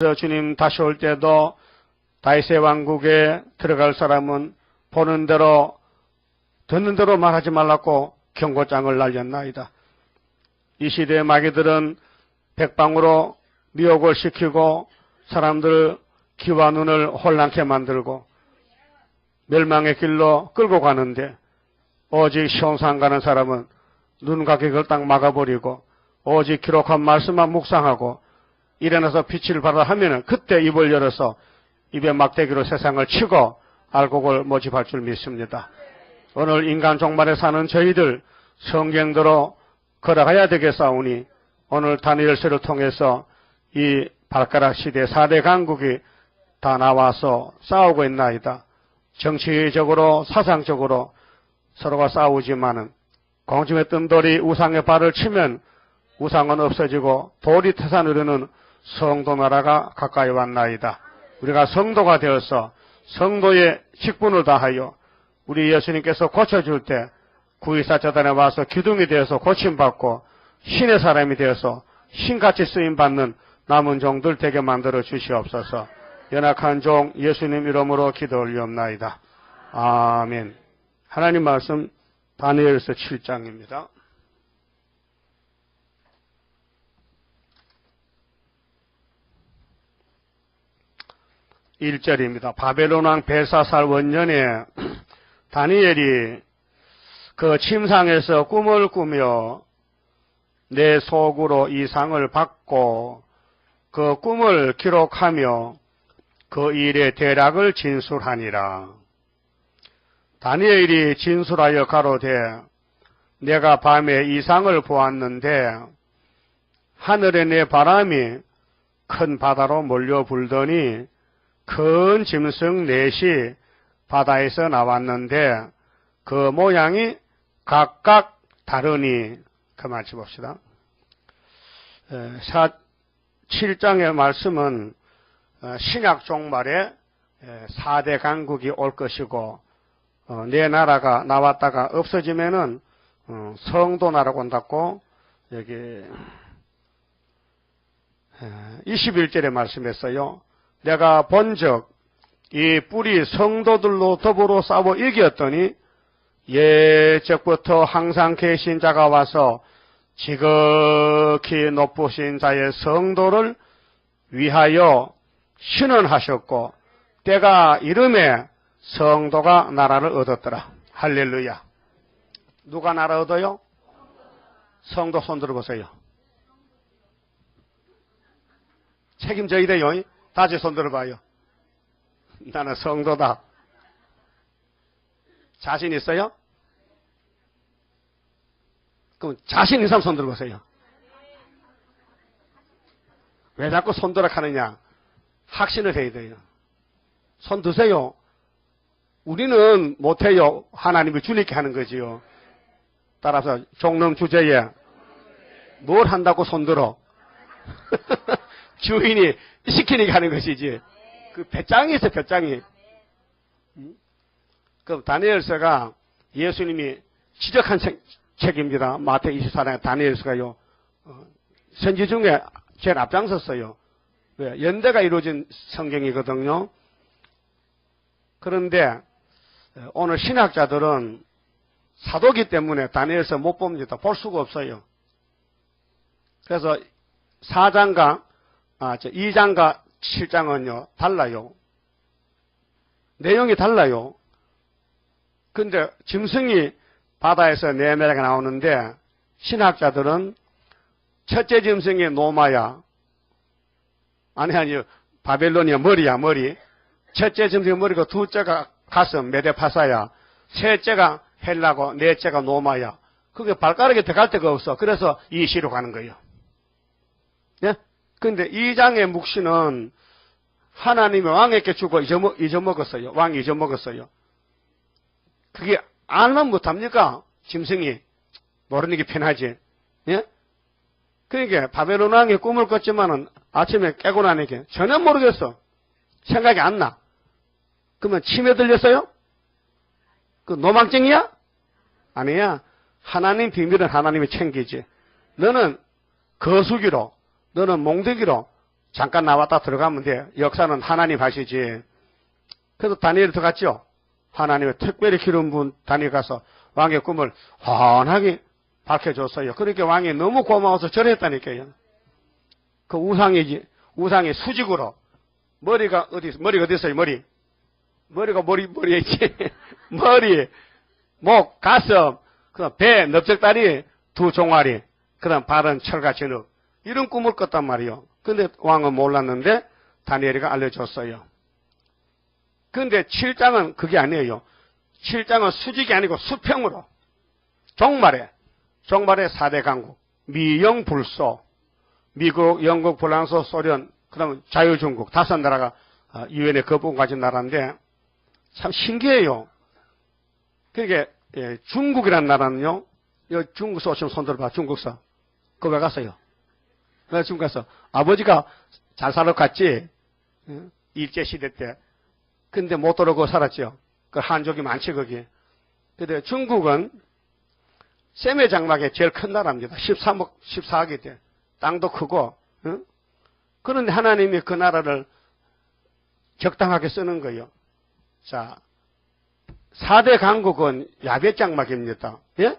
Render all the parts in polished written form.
주님 다시 올 때도 다윗의 왕국에 들어갈 사람은 보는 대로 듣는 대로 말하지 말라고 경고장을 날렸나이다. 이 시대의 마귀들은 백방으로 미혹을 시키고 사람들 귀와 눈을 혼란케 만들고 멸망의 길로 끌고 가는데, 오직 시온산 가는 사람은 눈과 귀를 딱 막아버리고 오직 기록한 말씀만 묵상하고 일어나서 빛을 발하라 하면은 그때 입을 열어서 입에 막대기로 세상을 치고 알곡을 모집할 줄 믿습니다. 오늘 인간 종말에 사는 저희들 성경대로 걸어가야 되겠사오니 오늘 다니엘서를 통해서 이 발가락 시대 4대 강국이 다 나와서 싸우고 있나이다. 정치적으로 사상적으로 서로가 싸우지만은 공중에 뜬 돌이 우상의 발을 치면 우상은 없어지고 돌이 태산으로는 성도 나라가 가까이 왔나이다. 우리가 성도가 되어서 성도의 직분을 다하여 우리 예수님께서 고쳐줄 때 구의사자단에 와서 기둥이 되어서 고침받고 신의 사람이 되어서 신같이 쓰임받는 남은 종들 되게 만들어 주시옵소서. 연약한 종 예수님 이름으로 기도 올리옵나이다. 아멘. 하나님 말씀 다니엘서 7장입니다. 1절입니다. 바벨론 왕 벨사살 원년에 다니엘이 그 침상에서 꿈을 꾸며 내 속으로 이상을 받고 그 꿈을 기록하며 그 일의 대략을 진술하니라. 다니엘이 진술하여 가로되 내가 밤에 이상을 보았는데 하늘에 내 바람이 큰 바다로 몰려 불더니 큰 짐승 넷이 바다에서 나왔는데 그 모양이 각각 다르니. 그만 봅시다. 7장의 말씀은 신약 종말에 4대 강국이 올 것이고 내 나라가 나왔다가 없어지면은 성도 나라가 온다고 여기 21절에 말씀했어요. 내가 본즉 이 뿔이 성도들로 더불어 싸워 이겼더니 예적부터 항상 계신 자가 와서 지극히 높으신 자의 성도를 위하여 신원하셨고 때가 이름에 성도가 나라를 얻었더라. 할렐루야. 누가 나라 얻어요? 성도 손 들어보세요. 책임져야 돼요. 다시 손 들어봐요. 나는 성도다. 자신 있어요? 그럼 자신 있는 사람 손 들어보세요. 왜 자꾸 손 들어 하느냐? 확신을 해야 돼요. 손 드세요. 우리는 못해요. 하나님이 주님께 하는 거지요. 따라서 종론 주제에 뭘 한다고 손 들어? 주인이 시키니까 하는 것이지. 그 배짱이 있어, 배짱이. 그럼 다니엘서가 예수님이 지적한 책입니다. 마태 24장에 다니엘서가요. 선지 중에 제일 앞장섰어요. 왜? 연대가 이루어진 성경이거든요. 그런데 오늘 신학자들은 사도기 때문에 다니엘서 못 봅니다. 볼 수가 없어요. 그래서 2장과 7장은요, 달라요. 내용이 달라요. 근데 짐승이 바다에서 네 마리가 나오는데 신학자들은 첫째 짐승이 노마야. 아니, 바벨론이야, 머리. 첫째 짐승이 머리고 둘째가 가슴, 메데파사야. 셋째가 헬라고, 넷째가 노마야. 그게 발가락에 들어갈 데가 없어. 그래서 이시로 가는 거예요. 예? 근데 2장의 묵시는 하나님이 왕에게 주고 잊어먹었어요. 왕이 잊어먹었어요. 그게 알면 못합니까? 짐승이. 모르는 게 편하지. 예? 그러니까 바벨론 왕이 꿈을 꿨지만은 아침에 깨고 나니까 전혀 모르겠어. 생각이 안 나. 그러면 치매 들렸어요? 그 노망증이야? 아니야. 하나님 비밀은 하나님이 챙기지. 너는 거수기로, 너는 몽둥이로 잠깐 나왔다 들어가면 돼. 역사는 하나님 하시지. 그래서 다니엘이 들어갔죠. 하나님의 특별히 기름 부은 다니엘 가서 왕의 꿈을 환하게 밝혀줬어요. 그러니까 왕이 너무 고마워서 절했다니까요. 그 우상이 수직으로 머리가 어디 있어요? 머리가 머리에 있지. 머리, 목, 가슴, 그다음 배, 넓적다리, 두 종아리, 그다음 발은 철과 진흙. 이런 꿈을 꿨단 말이요. 근데 왕은 몰랐는데 다니엘이가 알려줬어요. 근데 7장은 그게 아니에요. 7장은 수직이 아니고 수평으로 종말에 4대 강국, 미영불소, 미국, 영국, 프랑스, 소련, 그다음 자유중국 5나라가 유엔에 거부권 가진 나라인데 참 신기해요. 그러니까 중국이라는 나라는요. 여기 중국서 오시면 손 들어봐. 중국서. 그거 왜 갔어요? 왜 중국 가서? 아버지가 잘 살아 갔지. 일제시대 때. 근데 못 돌아오고 살았죠. 그 한족이 많지 거기. 근데 중국은 세메 장막에 제일 큰 나라입니다. 14억이 돼. 땅도 크고. 그런데 하나님이 그 나라를 적당하게 쓰는 거예요. 자, 4대 강국은 야베 장막입니다. 예?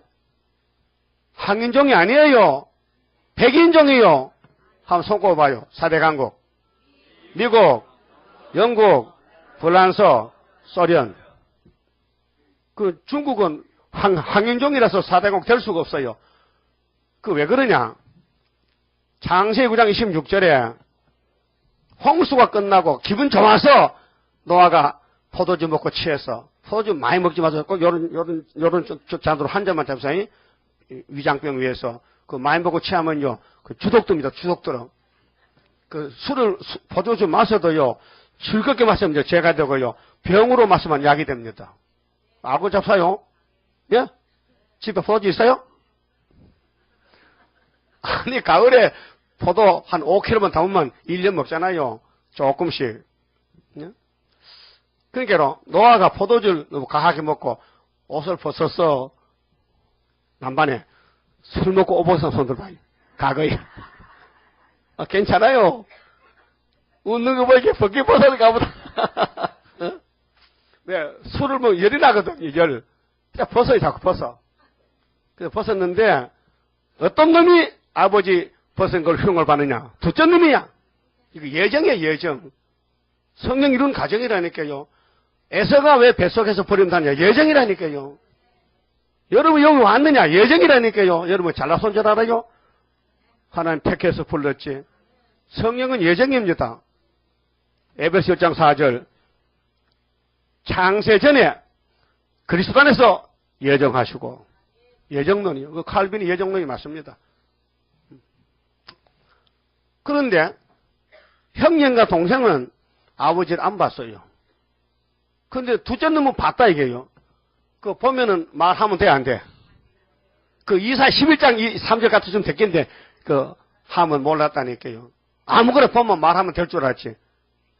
항인종이 아니에요. 백인종이요. 한번 손꼽아봐요. 4대 강국. 미국, 영국, 프랑스, 소련. 그 중국은 항인종이라서 4대 강국 될 수가 없어요. 그 왜 그러냐? 창세기 9장 26절에 홍수가 끝나고 기분 좋아서 노아가 포도주 먹고 취해서 포도주 많이 먹지 마세요. 꼭 요런 잔으로 한 잔만 잡으세요. 위장병 위해서 그 많이 먹고 취하면요 그 주독듭니다. 주독들어. 그 포도주 마셔도요 즐겁게 마시면 죄가 되고요 병으로 마시면 약이 됩니다. 알고 잡사요? 예? 집에 포도주 있어요? 아니 가을에 포도 한 5kg만 담으면 1년 먹잖아요. 조금씩. 예? 그러니까 노아가 포도주를 너무 과하게 먹고 옷을 벗어서 남반에 술 먹고 오버선 손들 봐요. 과거에. 괜찮아요. 웃는 거 보니까 벗기 벗어를 가보다. 왜? 술을 먹으면 열이 나거든요, 열. 그냥 벗어요, 자꾸 벗어. 그래서 벗었는데, 어떤 놈이 아버지 벗은 걸 흉을 받느냐? 둘째 놈이야. 이거 예정이에요, 예정. 성령 이룬 가정이라니까요. 에서가 왜 뱃속에서 버린다냐? 예정이라니까요. 여러분 여기 왔느냐? 예정이라니까요. 여러분 잘나선 줄 알아요? 하나님 택해서 불렀지. 성령은 예정입니다. 에베소 1장 4절. 창세 전에 그리스도 안에서 예정하시고. 예정론이요. 그 칼빈이 예정론이 맞습니다. 그런데 형님과 동생은 아버지를 안 봤어요. 근데 둘째 놈은 봤다 이게요. 그 보면은 말하면 돼, 안 돼? 그 이사 11장 3절 같았으면 됐겠는데 그 하면 몰랐다니까요. 아무거나 보면 말하면 될 줄 알았지.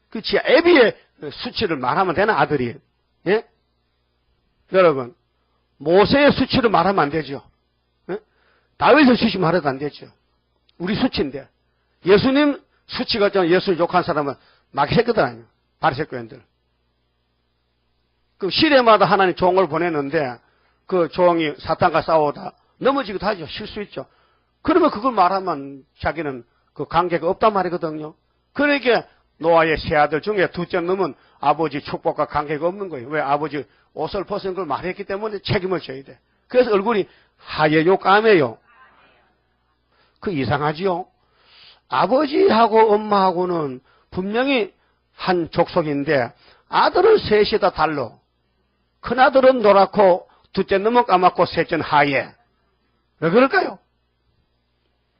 그치? 애비의 수치를 말하면 되나 아들이? 예? 여러분 모세의 수치를 말하면 안 되죠. 예? 다윗의 수치 말해도 안 되죠. 우리 수치인데 예수님 수치가 좀 예수를 욕한 사람은 막 새끼들 아니에요. 바리새교인들. 그 시대마다 하나님 종을 보내는데 그 종이 사탄과 싸우다 넘어지기도 하죠. 실수있죠. 그러면 그걸 말하면 자기는 그 관계가 없단 말이거든요. 그러니까 노아의 세 아들 중에 둘째 놈은 아버지 축복과 관계가 없는 거예요. 왜? 아버지 옷을 벗은 걸 말했기 때문에 책임을 져야 돼. 그래서 얼굴이 하얘요, 까매요. 그 이상하지요. 아버지하고 엄마하고는 분명히 한 족속인데 아들은 셋이 다 달라. 큰아들은 노랗고 둘째 놈은 까맣고 셋째는 하얘. 왜 그럴까요?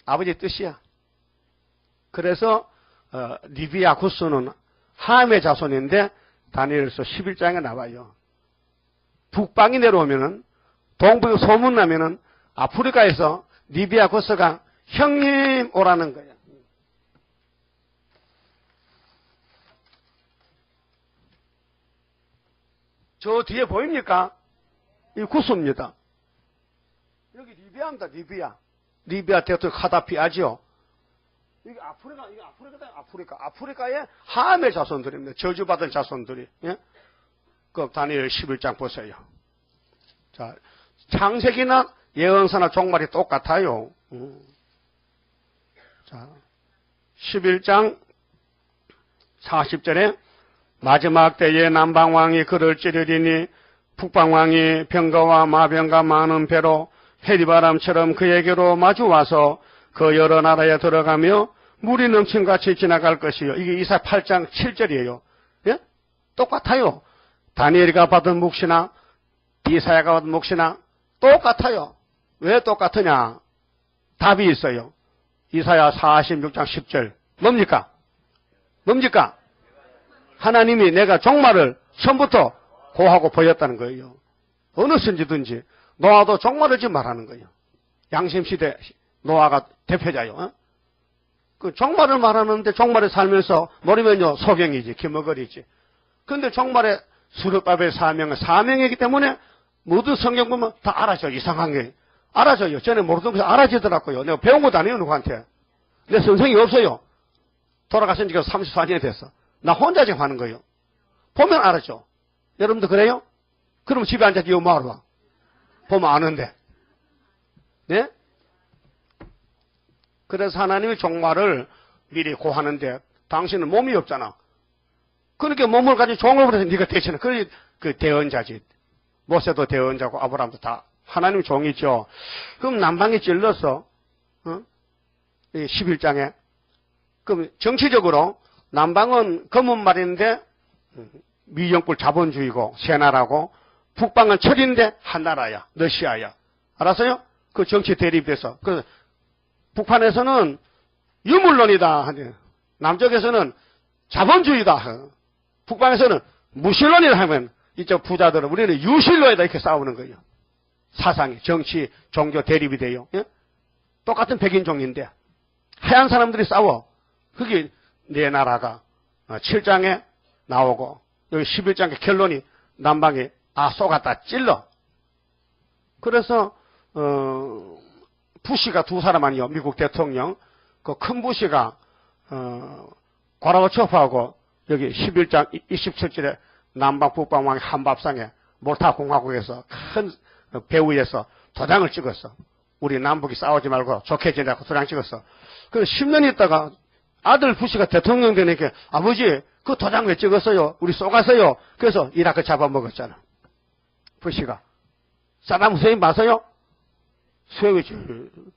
아버지 뜻이야. 그래서 리비아 구스는 함의 자손인데 다니엘서 11장에 나와요. 북방이 내려오면은 동북에 소문나면은 아프리카에서 리비아 구스가 형님 오라는 거야. 저 뒤에 보입니까? 이 구스입니다. 여기 리비아입니다. 리비아. 리비아 대통령 카다피 아죠? 이게 아프리카의 함의 자손들입니다. 저주받은 자손들이. 예? 그 다니엘 11장 보세요. 자, 창세기나 예언서나 종말이 똑같아요. 자, 11장 40절에 마지막 때에 남방왕이 그를 찌르리니 북방왕이 병거와 마병과 많은 배로 해리바람처럼 그에게로 마주와서 그 여러 나라에 들어가며 물이 넘친같이 지나갈 것이요. 이게 이사 8장 7절이에요. 예? 똑같아요. 다니엘이가 받은 묵시나 이사야가 받은 묵시나 똑같아요. 왜 똑같으냐? 답이 있어요. 이사야 46장 10절. 뭡니까? 하나님이 내가 종말을 처음부터 고하고 보였다는 거예요. 어느 선지든지 노아도 종말을 지금 말하는 거예요. 양심시대 노아가 대표자요. 어? 그 종말을 말하는데 종말에 살면서 모르면요 소경이지 기머거리지. 그런데 종말에 수르바벨 사명이기 때문에 모든 성경 보면 다 알아줘요. 이상한 게 알아줘요. 전에 모르던 것이 알아지더라고요. 내가 배운 것도 아니에요 누구한테. 내 선생이 없어요. 돌아가신 지가 34년이 됐어. 나 혼자 지금 하는 거예요. 보면 알아죠. 여러분도 그래요? 그럼 집에 앉아서 이거 뭐하러 와? 보면 아는데. 네? 그래서 하나님이 종말을 미리 고하는데 당신은 몸이 없잖아. 그러니까 몸을 가지고 종을 보내서 네가 대신해. 그 대언자지. 모세도 대언자고 아브라함도 다 하나님 종이죠. 그럼 남방이 찔렀어. 어? 11장에. 그럼 정치적으로 남방은 검은 말인데 미정불 자본주의고 새나라고 북방은 철인데 한나라야. 러시아야. 알았어요? 그 정치 대립돼서. 그 북한에서는 유물론이다. 남쪽에서는 자본주의다. 북방에서는 무신론이다 하면 이쪽 부자들은 우리는 유신론이다 이렇게 싸우는 거예요. 사상이, 정치, 종교 대립이 돼요. 예? 똑같은 백인종인데 하얀 사람들이 싸워. 그게 내 나라가 7장에 나오고 여기 11장의 결론이 남방이 쏘갔다 찔러. 그래서 부시가 두 사람 아니요. 미국 대통령. 그 큰 부시가 고라바초프하고 여기 11장 27절에 남방 북방 왕의 한밥상에 몰타 공화국에서 큰 배후에서 도장을 찍었어. 우리 남북이 싸우지 말고 좋게 지내라고 도장 찍었어. 그래서 10년 있다가 아들 부시가 대통령 되니까 아버지 그 도장 왜 찍었어요? 우리 쏘갔어요. 그래서 이라크 잡아먹었잖아. 부시가. 사담 후세인 봤어요? 수염이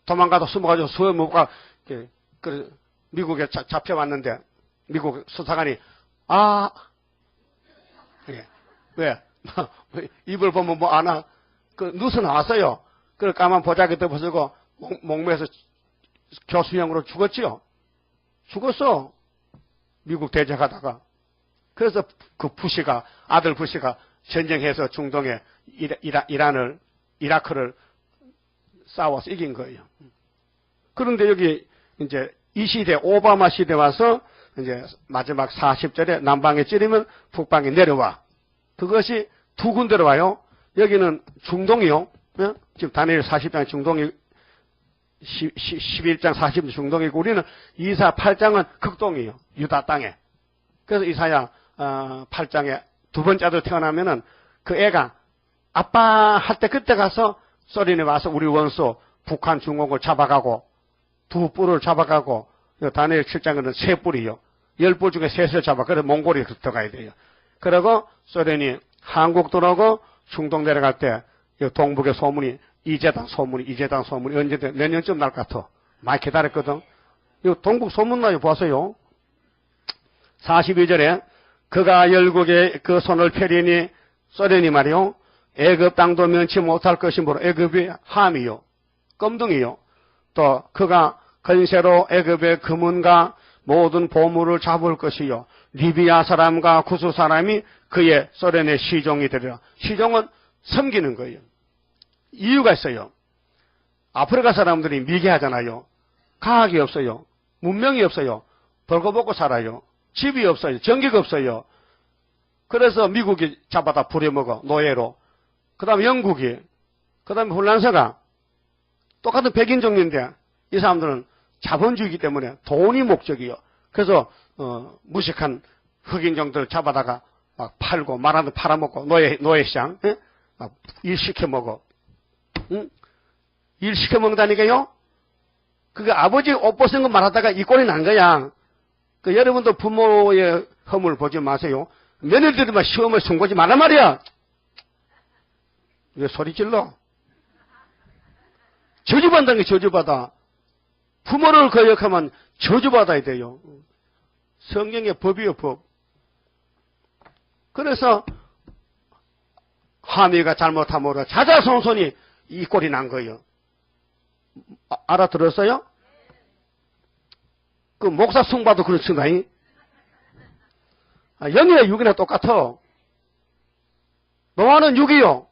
도망가다 숨어가지고 수염 먹고 미국에 잡혀왔는데 미국 수사관이 예. 왜? 입을 보면 뭐 아나? 그 누수 나왔어요. 그걸 까만 보자기 덮어쓰고 목매에서 교수형으로 죽었지요. 죽었어. 미국 대적하다가. 그래서 그 부시가 아들 부시가 전쟁해서 중동에 이라크를 싸워서 이긴 거예요. 그런데 여기 이제 이 시대 오바마 시대 와서 이제 마지막 40절에 남방에 찌르면 북방에 내려와. 그것이 두 군데로 와요. 여기는 중동이요. 네? 지금 다니엘 40장 중동이 11장 40장 중동이고 우리는 이사 8장은 극동이에요. 유다 땅에. 그래서 이사야 8장에 두 번째 아들 태어나면은 그 애가 아빠 할 때 그때 가서 소련에 와서 우리 원수 북한 중공을 잡아가고 두 뿔을 잡아가고 다니엘 7장에는 세 뿔이요. 10뿔 중에 셋을 잡아. 그래서 몽골이 들어가야 돼요. 그리고 소련이 한국 들어오고 중동 내려갈 때 동북의 소문이 이재당 소문이 언제든 몇 년쯤 날 것 같아. 많이 기다렸거든. 이 동북 소문나요. 보세요. 42절에 그가 열국에 그 손을 펴리니 소련이 말이요. 애굽 땅도 면치 못할 것이므로 애굽이 함이요. 껌둥이요. 또 그가 건세로 애굽의 금은과 모든 보물을 잡을 것이요. 리비아 사람과 구스 사람이 그의 소련의 시종이 되리라. 시종은 섬기는 거예요. 이유가 있어요. 아프리카 사람들이 미개하잖아요. 과학이 없어요. 문명이 없어요. 벌거벗고 살아요. 집이 없어요. 전기가 없어요. 그래서 미국이 잡아다 부려먹어. 노예로. 그 다음에 영국이. 그 다음에 혼란세가. 똑같은 백인종인데 이 사람들은 자본주의이기 때문에 돈이 목적이요. 그래서 무식한 흑인종들 잡아다가 막 팔고 말하는 데 팔아먹고 노예시장 막 일 시켜먹어. 응? 일 시켜먹는다니까요. 그게 아버지 옷 벗은 거 말하다가 이 꼴이 난 거야. 그 여러분도 부모의 허물 보지 마세요. 며느리들만 시험을 승고지 말란 말이야. 왜 소리 질러? 저주받는 게 저주받아. 부모를 거역하면 저주받아야 돼요. 성경의 법이요, 법. 그래서 하미가 잘못함으로 자자손손이 이 꼴이 난 거예요. 알아들었어요? 그 목사 숭봐도 그렇습니다. 0이나 6이나 똑같아. 노아는 6이요.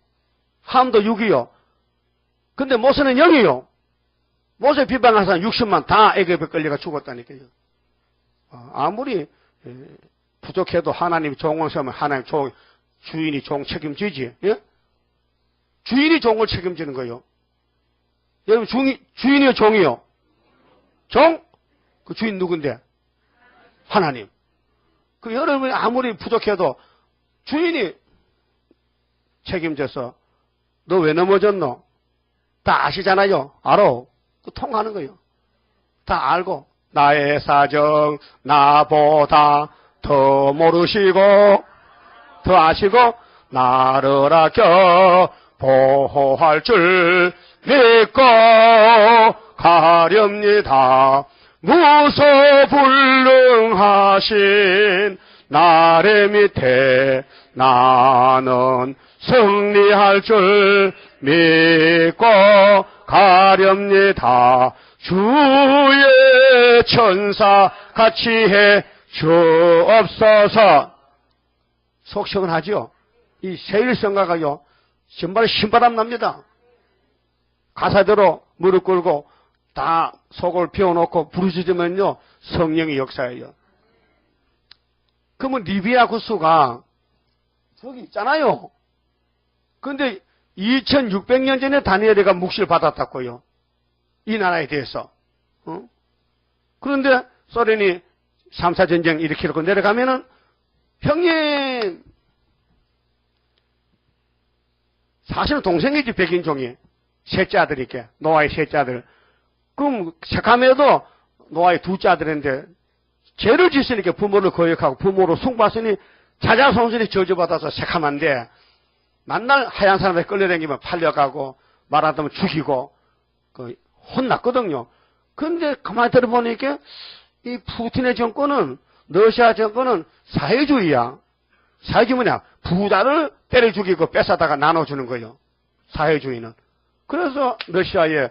함도 6이요. 근데 모세는 0이요. 모세 비방한 사람 60만 다 애굽에 끌려가 죽었다니까요. 아무리 부족해도 하나님이 종을 세우면 하나님 주인이 종 책임지지. 예? 주인이 종을 책임지는 거예요. 여러분 주인이요 종이요? 종? 그 주인 누군데? 하나님. 그 여러분이 아무리 부족해도 주인이 책임져서 너 왜 넘어졌노? 다 아시잖아요. 알아. 그 통하는 거예요. 다 알고 나의 사정 나보다 더 모르시고 더 아시고 나를 아껴 보호할 줄 믿고 가렵니다. 무소불능하신 나의 밑에 나는 승리할 줄 믿고 가렵니다. 주의 천사 같이 해 주옵소서. 속 시원하죠? 이 세일성가가요, 정말 신바람 납니다. 가사대로 무릎 꿇고 다 속을 비워놓고 부르짖으면요, 성령의 역사예요. 그러면 리비아 구스가 저기 있잖아요. 근데 2600년 전에 다니엘이가 묵시를 받았다고요. 이 나라에 대해서. 그런데 소련이 3차 전쟁 일으키려고 내려가면은 형님, 사실은 동생이지, 백인종이. 셋째 아들이게, 노아의 셋째 아들. 그럼 착함에도 노아의 둘째 아들인데 죄를 짓으니까 부모를 거역하고 부모로 숭봤으니 자자손손이 저주받아서 새카만데 만날 하얀 사람에 끌려다니면 팔려가고 말하다면 죽이고 혼났거든요. 그런데 가만히 들어보니까 이 푸틴의 정권은, 러시아 정권은 사회주의야. 사회주의 뭐냐? 부자를 때려 죽이고 뺏어다가 나눠주는 거예요. 사회주의는. 그래서 러시아의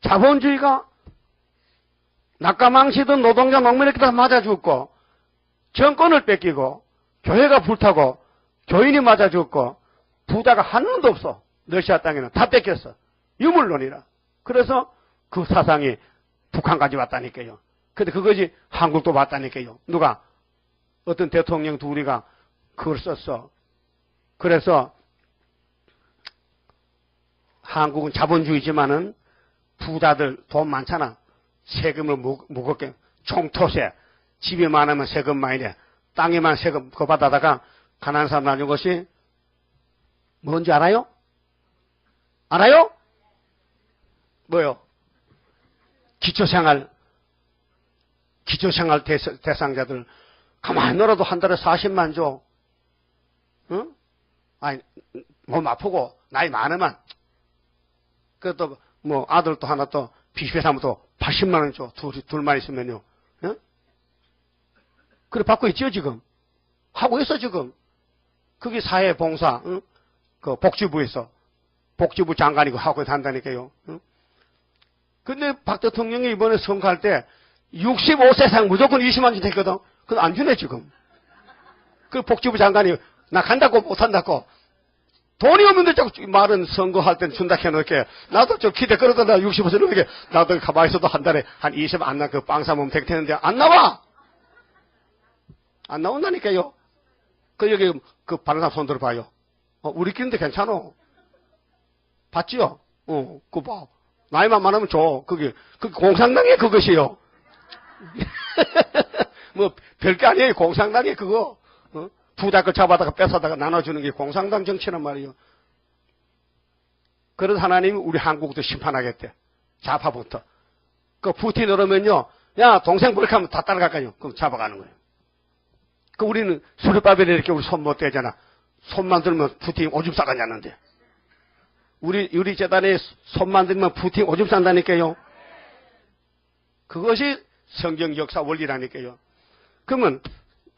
자본주의가 낙가망시든 노동자 농민에게 다 맞아 죽고 정권을 뺏기고 교회가 불타고 교인이 맞아 죽고 부자가 한 놈도 없어. 러시아 땅에는 다 뺏겼어. 유물론이라. 그래서 그 사상이 북한까지 왔다니까요. 근데 그것이 한국도 왔다니까요. 누가? 어떤 대통령 둘이가 그걸 썼어. 그래서 한국은 자본주의지만은 부자들 돈 많잖아. 세금을 무겁게 총토세. 집이 많으면 세금 많이 내. 땅에만 세금 그거 받아다가 가난한 사람 나눈 것이 뭔지 알아요? 알아요? 뭐요? 기초생활 대상자들 가만히 놀아도 한 달에 40만 줘. 응? 아니, 몸 아프고 나이 많으면 그것도 뭐 아들도 하나 또 비슷하면 또 80만 원 줘. 둘만 있으면요. 응? 그래 받고 있죠 지금. 하고 있어 지금. 그게 사회봉사, 응? 그 복지부에서 복지부 장관이고 하고 한다니까요. 응? 근데 박 대통령이 이번에 선거할 때 65세 이상 무조건 20만 원 됐거든. 그건 안 주네 지금. 그 복지부 장관이 나 간다고 못한다고. 돈이 없는데 자꾸 말은 선거할 땐 준다 해놓게. 나도 좀 기대 끌어다 나 65세 넘게 나도 가만히 있어도 한 달에 한 20 안 나 그 빵 사면 될 텐데 안 나와. 안 나온다니까요. 그 여기 그 바른 손 들어봐요. 우리끼리인데 괜찮어. 봤지요? 그거 봐. 나이만 많으면 줘. 그게 공산당의 그것이요. 뭐, 별게 아니에요. 공산당의 그거. 부자 거 잡아다가 뺏어다가 나눠주는 게 공산당 정치란 말이에요. 그래서 하나님이 우리 한국도 심판하겠대. 좌파부터. 그 푸틴 오르면요. 야, 동생 볼카면 다 따라갈까요? 그럼 잡아가는 거예요. 그 우리는 수르바벨에 이렇게 우리 손 못 대잖아. 손만 들면 푸틴 오줌 싸가냐는데. 우리 재단에 손만 들면 푸틴 오줌 싼다니까요. 그것이 성경 역사 원리라니까요. 그러면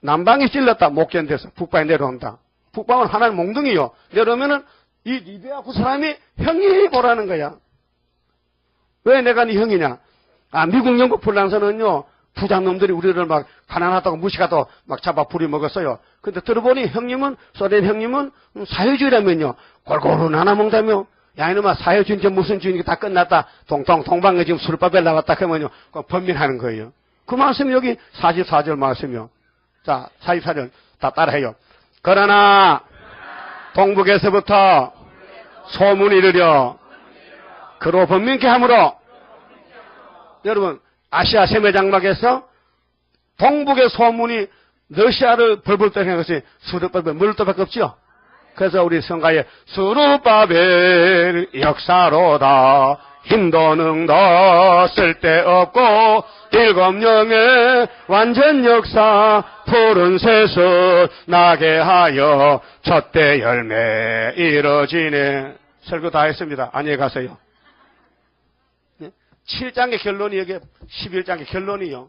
남방이 찔렀다. 못 견뎌서 북방에 내려온다. 북방은 하나의 몽둥이요. 내려오면은 이 리비아 그 사람이 형이 보라는 거야. 왜 내가 네 형이냐? 아, 미국, 영국 불란서는요, 부장놈들이 우리를 막 가난하다고 무식하다고 막 잡아 부려먹었어요. 근데 들어보니 형님은, 소련 형님은 사회주의라면요, 골고루 나눠먹다며, 야, 이놈아, 사회주의 무슨 주의니까 다 끝났다. 동방에 지금 술밥에 나갔다 하면요, 번민하는 거예요. 그 말씀이 여기 44절 말씀이요. 자, 44절 다 따라해요. 그러나, 동북에서부터 소문이 이르려, 그로 번민케 하므로, 여러분, 아시아 세계장막에서 동북의 소문이 러시아를 벌벌 떠는 것이 수르바벨 물도밖에 없죠. 그래서 우리 성가에 수르바벨 역사로다 힘도 능도 쓸데없고 일곱 영의 완전 역사 푸른 새순 나게 하여 첫대 열매 이뤄지네. 설교 다 했습니다. 안녕히 가세요. 7장의 결론이 여기 11장의 결론이요.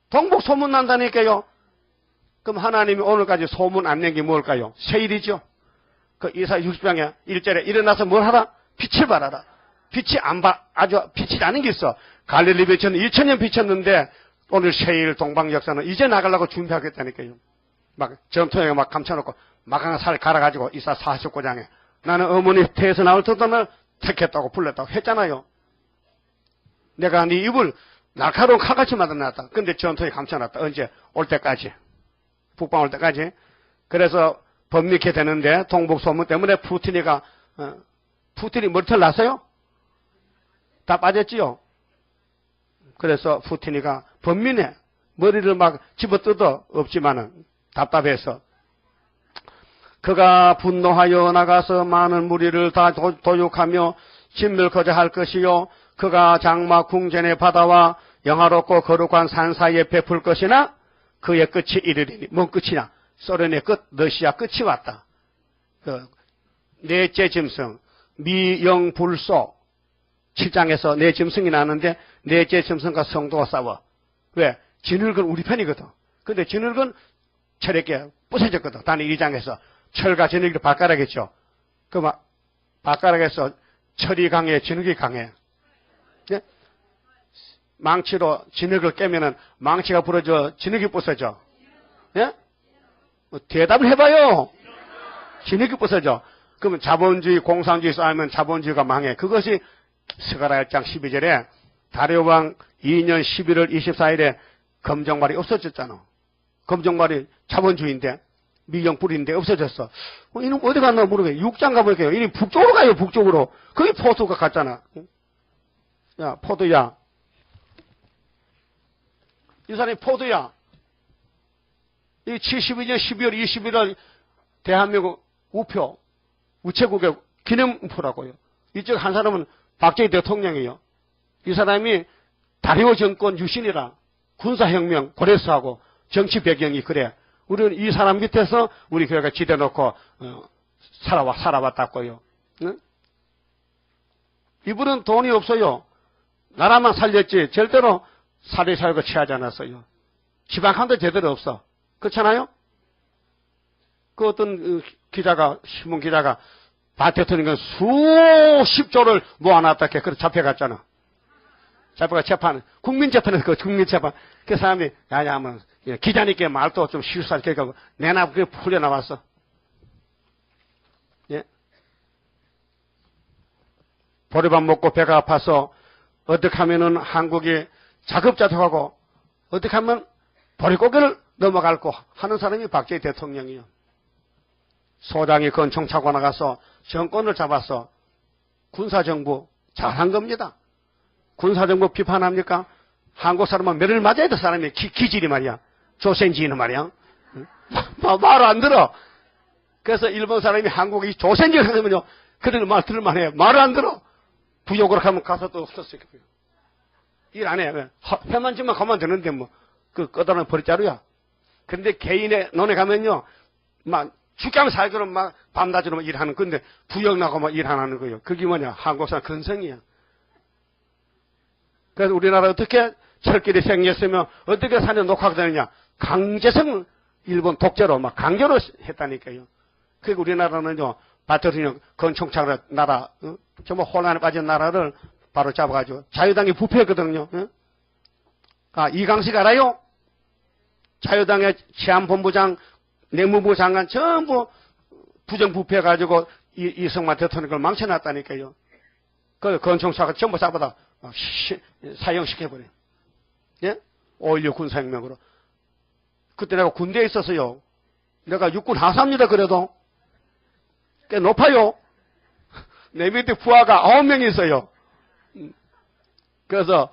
동북 소문 난다니까요. 그럼 하나님이 오늘까지 소문 안 낸 게 뭘까요? 세일이죠. 그 이사야 60장에 1절에 일어나서 뭘 하라? 빛을 발하라. 빛이 아주 비치지 않은 게 있어. 갈릴리 빛은 2000년 비쳤는데 오늘 세일 동방 역사는 이제 나가려고 준비하겠다니까요. 막 전투에 막 감춰놓고 막강한 살 갈아가지고 이사 49장에 나는 어머니 태에서 나올 때도 택했다고 불렀다고 했잖아요. 내가 네 입을 날카로운 칼같이 만들어놨다. 근데 전투에 감춰놨다. 언제? 올 때까지. 북방 올 때까지. 그래서 번미게 되는데 동북 소문 때문에 푸틴이 머리털 났어요? 다 빠졌지요? 그래서 푸틴이가 번민해. 머리를 막 집어뜯어. 없지만은 답답해서. 그가 분노하여 나가서 많은 무리를 다 도육하며 진멸코자 할 것이요. 그가 장막 궁전의 바다와 영화롭고 거룩한 산 사이에 베풀 것이나 그의 끝이 이르리니. 뭔 끝이냐? 소련의 끝, 러시아 끝이 왔다. 넷째 짐승, 미영불소 7장에서 네 짐승이 나는데 넷째 짐승과 성도가 싸워. 왜? 진흙은 우리 편이거든. 근데 진흙은 철에게 부서졌거든. 단위 2장에서 철과 진흙이 발가락이죠. 그 발가락에서 철이 강해, 진흙이 강해. 예? 망치로 진흙을 깨면은 망치가 부러져, 진흙이 부서져. 예? 대답을 해봐요. 진흙이 부서져. 그러면 자본주의, 공산주의 쌓이면 자본주의가 망해. 그것이 스가랴 1장 12절에 다리오왕 2년 11월 24일에 검정말이 없어졌잖아. 검정말이 자본주의인데 미경불인데 없어졌어. 이놈 어디 갔나 모르겠어요. 6장 가볼게요. 이놈 북쪽으로 가요. 북쪽으로. 거기 포도가 갔잖아. 야, 포도야. 이 사람이 포도야. 이 72년 12월 21일 대한민국 우표, 우체국의 기념우표라고요. 이쪽 한 사람은 박정희 대통령이에요. 이 사람이 다리오 정권 유신이라 군사혁명 고레스하고 정치 배경이 그래. 우리는 이 사람 밑에서 우리 교회가 지대놓고 살아왔다고요. 응? 이분은 돈이 없어요. 나라만 살렸지 절대로 사리사욕을 취하지 않았어요. 지방한도 제대로 없어. 그렇잖아요? 그 어떤 기자가, 신문 기자가 박 대통령은 수십조를 모아놨다 해. 그래서 잡혀갔잖아. 잡혀가 재판, 국민재판에서 그 국민재판. 그 사람이, 야야하면, 기자니까 말도 좀 실수하게 하고, 내나 그게 풀려나왔어. 예? 보리밥 먹고 배가 아파서, 어떻게 하면은 한국이 자급자족하고, 어떻게 하면 보리고개를 넘어갈고 하는 사람이 박정희 대통령이요. 소장이 권총 차고 나가서 정권을 잡아서 군사정부 잘한 겁니다. 군사정부 비판합니까? 한국 사람은 매를 맞아야 될 사람이 기질이 말이야. 조센지는 말이야. 말 안 들어. 그래서 일본 사람이 한국이 조센지를 하면요. 그런 말 들을만 해요. 말을 안 들어. 부욕으로 하면 가서 또 없었어요. 일 안 해. 회만 지만 가면 되는데 뭐. 그 꺼다는 버릇자루야. 근데 개인의 논에 가면요. 막 죽게 살도록 막 밤낮으로 일하는 건데 부역 나고 막 일하는 거예요. 그게 뭐냐. 한국 사람 근성이야. 그래서 우리나라 어떻게 철길이 생겼으면 어떻게 산에 녹화가 되느냐. 강제성 일본 독재로 막 강제로 했다니까요. 그리고 우리나라는요. 바토르는 건총창으로 나라 정말 혼란에 빠진 나라를 바로 잡아가지고 자유당이 부패했거든요. 아 이강식 알아요? 자유당의 치안본부장 내무부 장관 전부 부정부패해가지고 이승만 대통령 걸 망쳐놨다니까요. 그 건총차가 전부 잡아다 사형시켜버려. 예? 5.16 군사혁명으로. 그때 내가 군대에 있었어요. 내가 육군 하사입니다. 그래도 꽤 높아요. 내 밑에 부하가 9명이 있어요. 그래서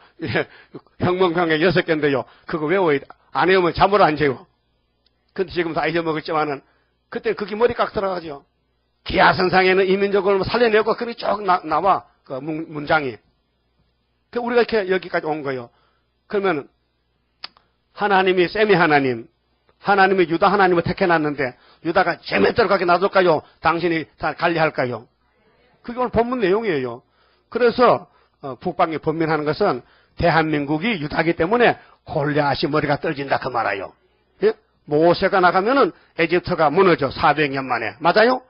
혁명병에 6개인데요. 그거 외워야 돼. 안 외우면 잠을 안 재워. 근데 지금 다 잊어먹었지만은 그때 그게 머리 깍 들어가죠. 기하선상에는 이민족을 살려내고 그렇게 쭉 나와 그 문장이. 그 우리가 이렇게 여기까지 온 거예요. 그러면 하나님이 셈이 하나님이 유다 하나님을 택해놨는데 유다가 제멋대로 가게 놔둘까요? 당신이 다 관리할까요? 그게 오늘 본문 내용이에요. 그래서 북방이 번민하는 것은 대한민국이 유다기 때문에 골리앗이 머리가 떨어진다 그 말이에요. 예? 모세가 나가면은 에집트가 무너져 400년 만에. 맞아요?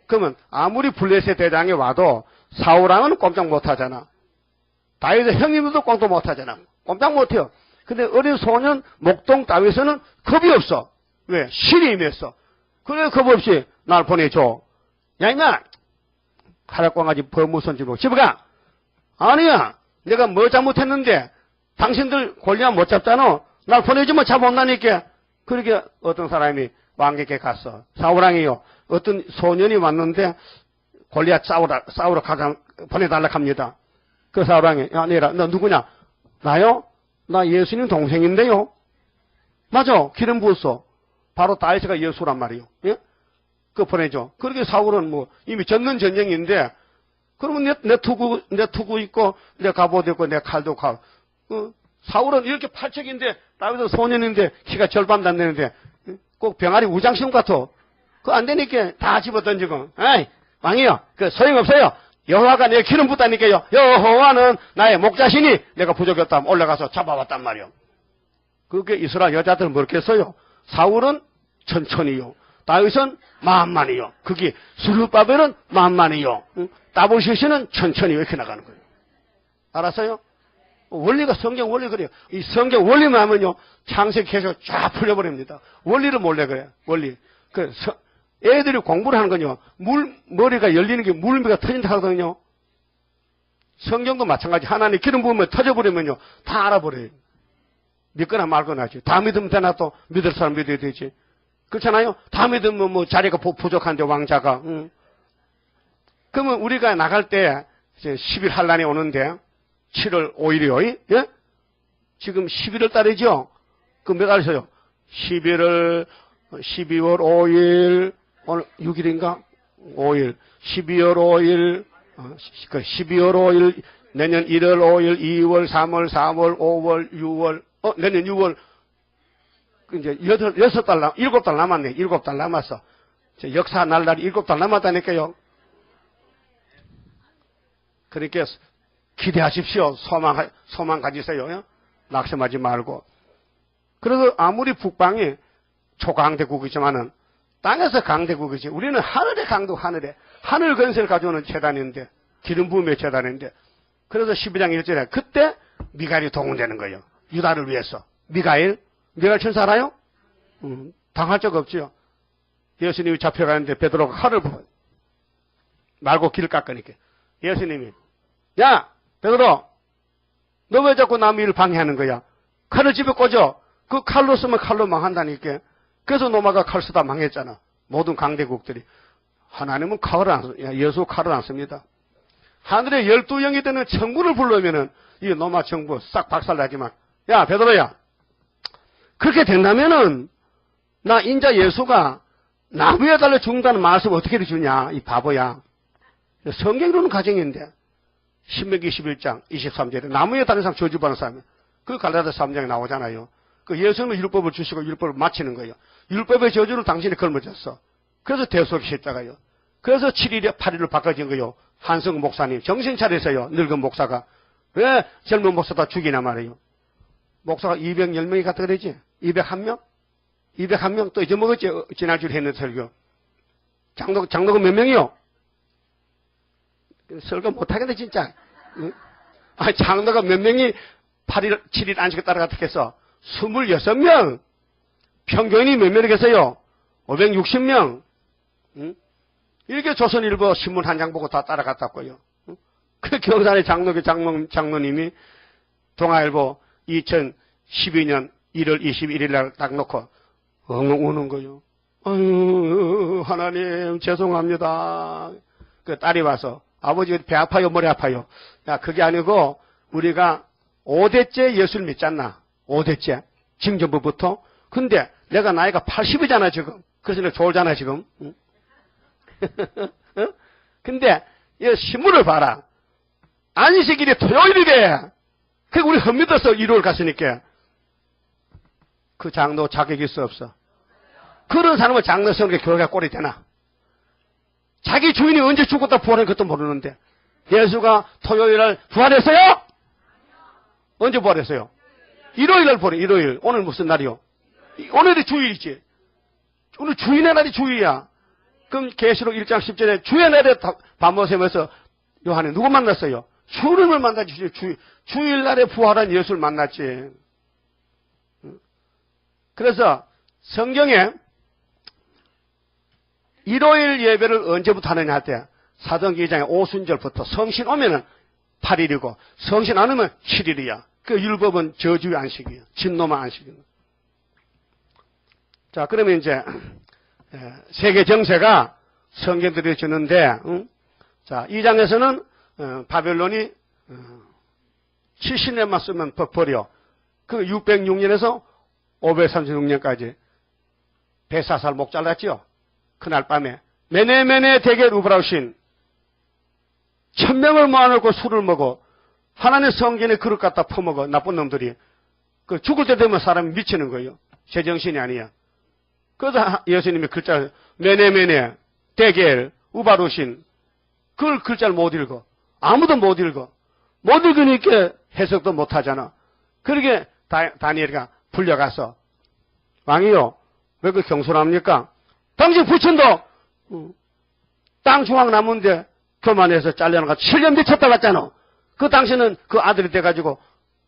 그러면 아무리 블레셋 대장이 와도 사울왕은 꼼짝 못하잖아. 다윗의 형님들도 꼼짝 못하잖아. 꼼짝 못해요. 근데 어린 소년 목동 다윗은 겁이 없어. 왜? 신이 임했어. 그래 겁 없이 날 보내줘. 야 임마 하락광아지 범무선지로 집에 가. 아니야. 내가 뭐 잘못했는데 당신들 골리앗 못 잡잖아. 날 보내주면 잡아온다니까. 그렇게 어떤 사람이 왕에게 갔어. 사울왕이요. 어떤 소년이 왔는데 골리앗 싸우러 가자 보내달라고 합니다. 그 사울왕이 야 내라 너 누구냐? 나요? 나 예수님 동생인데요. 맞아. 기름 부었어. 바로 다윗이가 예수란 말이요. 예? 그거 보내줘. 그렇게 사울은 뭐 이미 졌는 전쟁인데 그러면 내 투구 있고 내 갑옷 있고 내 칼도 가고 사울은 이렇게 팔척인데 다윗은 소년인데 키가 절반 안 되는데 꼭 병아리 우장시험 같아. 그거 안 되니까 다 집어 던지고 에이 왕이요. 그 소용없어요. 여호와가 내 기름 붓다니까요. 여호와는 나의 목자시니 내가 부족했다면 올라가서 잡아왔단 말이요. 그게 이스라엘 여자들 뭐겠어요? 사울은 천천히요. 다윗은 만만히요. 그게 스룹바벨은 만만히요. 다보시시는 천천히 이렇게 나가는 거예요. 알았어요? 원리가 성경 원리 그래요. 이 성경 원리만 하면요. 창세기 계속 쫙 풀려버립니다. 원리를 몰래 그래요. 원리. 애들이 공부를 하는 건요. 머리가 열리는 게 물미가 터진다 하거든요. 성경도 마찬가지. 하나님 기름 부으면 터져버리면요. 다 알아버려요. 믿거나 말거나 하지. 다 믿으면 되나 또 믿을 사람 믿어야 되지. 그렇잖아요. 다 믿으면 뭐 자리가 부족한데 왕자가. 그러면 우리가 나갈 때 이제 10일 한란이 오는데 7월 5일이요. 예? 지금 11월 달이죠. 그 몇 달 있어요? 12월 5일 오늘 6일인가? 5일. 12월 5일 12월 5일 내년 1월 5일 2월 3월 4월 5월 6월 내년 6월 이제 6달 7달 남았네. 7달 남았어. 역사 날이 7달 남았다니까요. 그러니까 기대하십시오. 소망 가지세요. 낙심하지 말고. 그래서 아무리 북방이 초강대국이지만은 땅에서 강대국이지. 우리는 하늘의 강도 하늘 건설을 가져오는 재단인데 기름 부음의 재단인데. 그래서 12장 1절에 그때 미가엘이 동원되는 거예요. 유다를 위해서. 미가엘 천사 알아요? 당할 적 없지요. 예수님이 잡혀가는데 베드로가 칼을 말고 길을 깎으니까 예수님이 야 베드로 너 왜 자꾸 남의 일을 방해하는 거야? 칼을 집에 꽂아. 그 칼로 쓰면 칼로 망한다니까. 그래서 로마가 칼 쓰다 망했잖아. 모든 강대국들이. 하나님은 칼을 안 씁니다. 예수 칼을 안 씁니다. 하늘에 12영이 되는 천군을 불러오면은 이 로마 정부 싹 박살나지만, 야, 베드로야. 그렇게 된다면은, 나 인자 예수가 나무에 달려 죽는다는 말씀 어떻게 해주냐, 이 바보야. 성경으로는 가정인데, 신명기 21장 23절에 나무에 달린 사람 저주받는 사람이에요. 그 갈라디아 3장에 나오잖아요. 그 예수님은 율법을 주시고 율법을 마치는 거예요. 율법의 저주를 당신이 걸머졌어. 그래서 대속의 십자가요. 그래서 7일에 8일로 바꿔진 거요. 한성 목사님 정신 차리세요. 늙은 목사가. 왜 젊은 목사 다 죽이나 말이에요. 목사가 210명이 갔다 그러지? 201명? 201명 또 잊어먹었지? 지난주에 했는 설교. 장로가 몇 명이요? 설교 못하겠네 진짜. 아, 장로가 몇 명이 8일, 7일 안식을 따라갔겠어? 26명. 평교인이 몇 명이겠어요? 560명. 이렇게 조선일보 신문 한 장 보고 다 따라갔다고요. 그 경산의 장로님이 동아일보 2012년 1월 21일 날 딱 놓고 엉엉 우는 거요. 아유, 하나님 죄송합니다. 그 딸이 와서 아버지 배 아파요, 머리 아파요. 야, 그게 아니고 우리가 5대째 예수를 믿잖아. 5대째. 징전부부터. 근데 내가 나이가 80이잖아 지금. 그래서 내가 졸잖아 지금. 응? 근데 이 신문을 봐라. 안식일이 토요일이래. 그 우리 헛믿어서 일요일 갔으니까. 그 장로 자격이 있어 없어? 그런 사람은 장로 세우는 게 교회가 꼴이 되나? 자기 주인이 언제 죽었다 부활한 것도 모르는데 예수가 토요일날 부활했어요? 언제 부활했어요? 일요일날 부활해. 일요일. 오늘 무슨 날이요? 오늘이 주일이지. 오늘 주인의 날이 주일이야. 그럼 계시록 1장 10절에 주의 날에 밤모섬에서 요한이 누구 만났어요? 주님을 만나지. 주일날에 부활한 예수를 만났지. 그래서 성경에 일요일 예배를 언제부터 하느냐 할 때 사도행전 2장의 오순절부터 성신 오면은 8일이고 성신 안 오면 7일이야. 그 율법은 저주의 안식이에요. 진노만 안식이에요. 자, 그러면 이제 세계 정세가 성경들이 주는데, 자, 2장에서는 바벨론이 70년만 쓰면 버려. 그 606년에서 536년까지 베사살 목 잘랐지요. 그날 밤에 메네메네 대게 루브라우신 1000명을 모아놓고 술을 먹어 하나님 성전에 그릇 갖다 퍼먹어. 나쁜 놈들이. 그 죽을 때 되면 사람이 미치는 거예요. 제정신이 아니야. 그래서 예수님이 글자를 메네메네 대겔 우바루신 그걸 글자를 못 읽어. 아무도 못 읽어. 못 읽으니까 해석도 못 하잖아. 그러게 다니엘이가 불려가서 왕이요 왜 그 경솔합니까? 당신 부친도 땅 중앙 나무인데 교만해서 잘려나가 7년 미쳤다 갔잖아. 그 당신은 그 아들이 돼가지고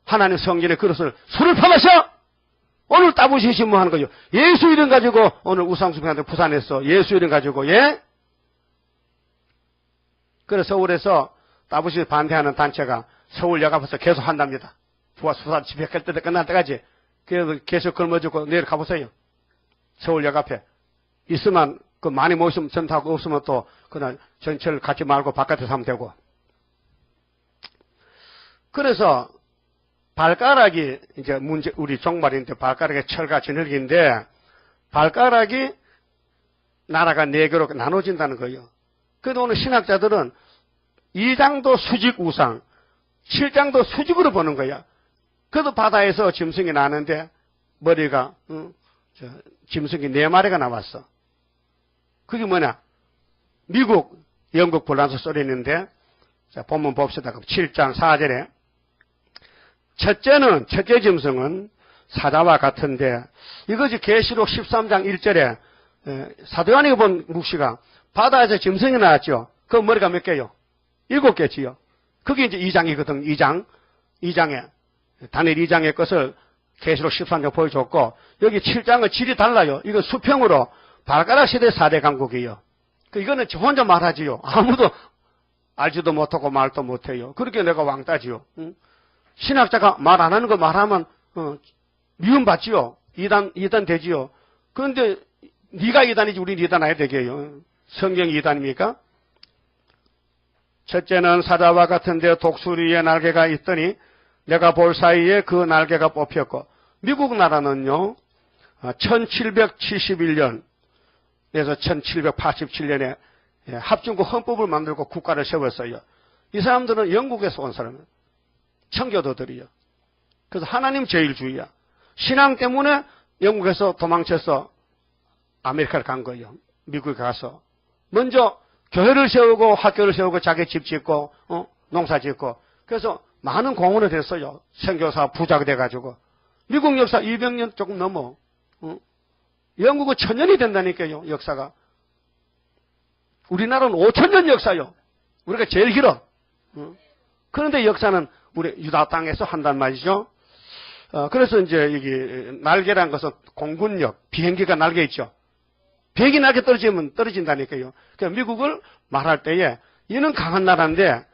하나님 성전의 그릇을 술을 퍼마셔? 오늘 따부시 신문하는 거죠. 예수 이름 가지고 오늘 우상숭배한테 부산했어. 예수 이름 가지고 예? 그래서 서울에서 따부시 반대하는 단체가 서울역 앞에서 계속 한답니다. 부산 집회할 때 끝날 때까지. 그래서 계속 걸머지고 내일 가보세요. 서울역 앞에. 있으면 그 많이 모이면 전타하고 없으면 또 그날 전철 갖지 말고 바깥에서 하면 되고. 그래서 발가락이 이제 문제 우리 종말인데 발가락이 철과 진흙인데 발가락이 나라가 4개로 나눠진다는 거예요. 그래서 오늘 신학자들은 2장도 수직 우상, 7장도 수직으로 보는 거야. 그래도 바다에서 짐승이 나는데 머리가 짐승이 4마리가 나왔어. 그게 뭐냐? 미국, 영국 불란서 쏘리는데 자 본문 봅시다. 7장 4절에 첫째 짐승은 사자와 같은데 이것이 계시록 13장 1절에 사도 요한이 본 묵시가 바다에서 짐승이 나왔죠. 그 머리가 몇 개요? 7개지요. 그게 이제 2장이거든. 2장에 다니엘 2장의 것을 계시록 13장 보여줬고 여기 7장은 질이 달라요. 이건 수평으로 발가락 시대 4대 강국이에요. 이거는 혼자 말하지요. 아무도 알지도 못하고 말도 못해요. 그렇게 내가 왕따지요. 신학자가 말 안 하는 거 말하면 미움받지요. 이단 되지요. 그런데 네가 이단이지 우리 이단 아야 되게요. 성경이 이단입니까? 첫째는 사자와 같은데 독수리의 날개가 있더니 내가 볼 사이에 그 날개가 뽑혔고, 미국 나라는요 1771년에서 1787년에 합중국 헌법을 만들고 국가를 세웠어요. 이 사람들은 영국에서 온 사람이에요. 청교도들이요. 그래서 하나님 제일주의야. 신앙 때문에 영국에서 도망쳐서 아메리카를 간 거예요. 미국에 가서 먼저 교회를 세우고 학교를 세우고 자기 집 짓고 농사 짓고, 그래서 많은 공헌을 했어요. 선교사 부자가 돼가지고. 미국 역사 200년 조금 넘어. 영국은 1000년이 된다니까요, 역사가. 우리나라는 5000년 역사요. 우리가 제일 길어. 그런데 역사는 우리 유다 땅에서 한단 말이죠. 그래서 이제 이게 날개란 것은 공군력, 비행기가 날개 있죠. 비행기 날개 떨어지면 떨어진다니까요. 그러니까 미국을 말할 때에 얘는 강한 나라인데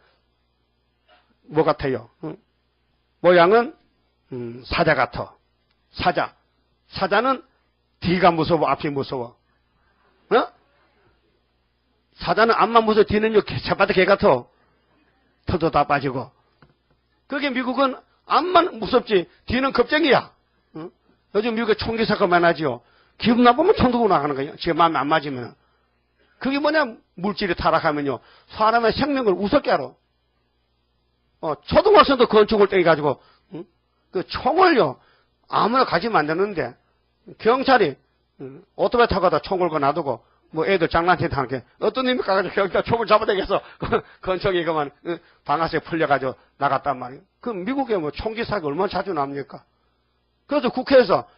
뭐 같아요? 모양은 사자 같아. 사자. 사자는 뒤가 무서워, 앞이 무서워. 사자는 앞만 무서워, 뒤는요 개차바다 개 같아. 털도 다 빠지고. 그게 미국은 앞만 무섭지 뒤는 겁쟁이야. 요즘 미국에 총기 사건 많아지요. 기분 나쁘면 총 들고 나가는 거예요. 제 마음에 안 맞으면. 그게 뭐냐, 물질이 타락하면요 사람의 생명을 우습게 알아. 초등학생도 건축을 떼가지고 그 총을요 아무나 가지면 안 되는데 경찰이 오토바이 타고 가다 총 걸고 놔두고 뭐 애들 장난치다 하는 게 어떤 놈이 가가지고 경찰 총을 잡아대겠어. 건축이 그만 방아쇠 풀려가지고 나갔단 말이에요. 그 미국에 뭐 총기 사기 얼마나 자주 납니까? 그래서 국회에서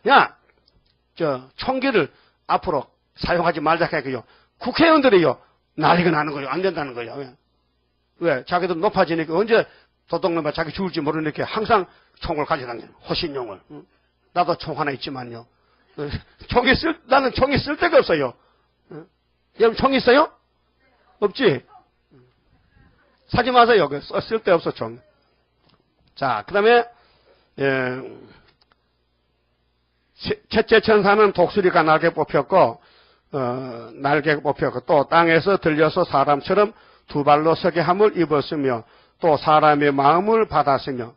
총기를 앞으로 사용하지 말자 해요. 국회의원들이요 난리가 나는 거예요. 안 된다는 거예요. 왜? 자기들 높아지니까 언제 도둑놈아 자기 죽을지 모르니까 항상 총을 가져다녀요. 호신용을. 나도 총 하나 있지만요. 나는 총이 쓸 데가 없어요. 여러분 총 있어요? 없지? 사지 마세요. 쓸 데 없어 총. 자, 그 다음에 첫째 천사는 독수리가 날개 뽑혔고 또 땅에서 들려서 사람처럼 두 발로 서게 함을 입었으며 또 사람의 마음을 받았으며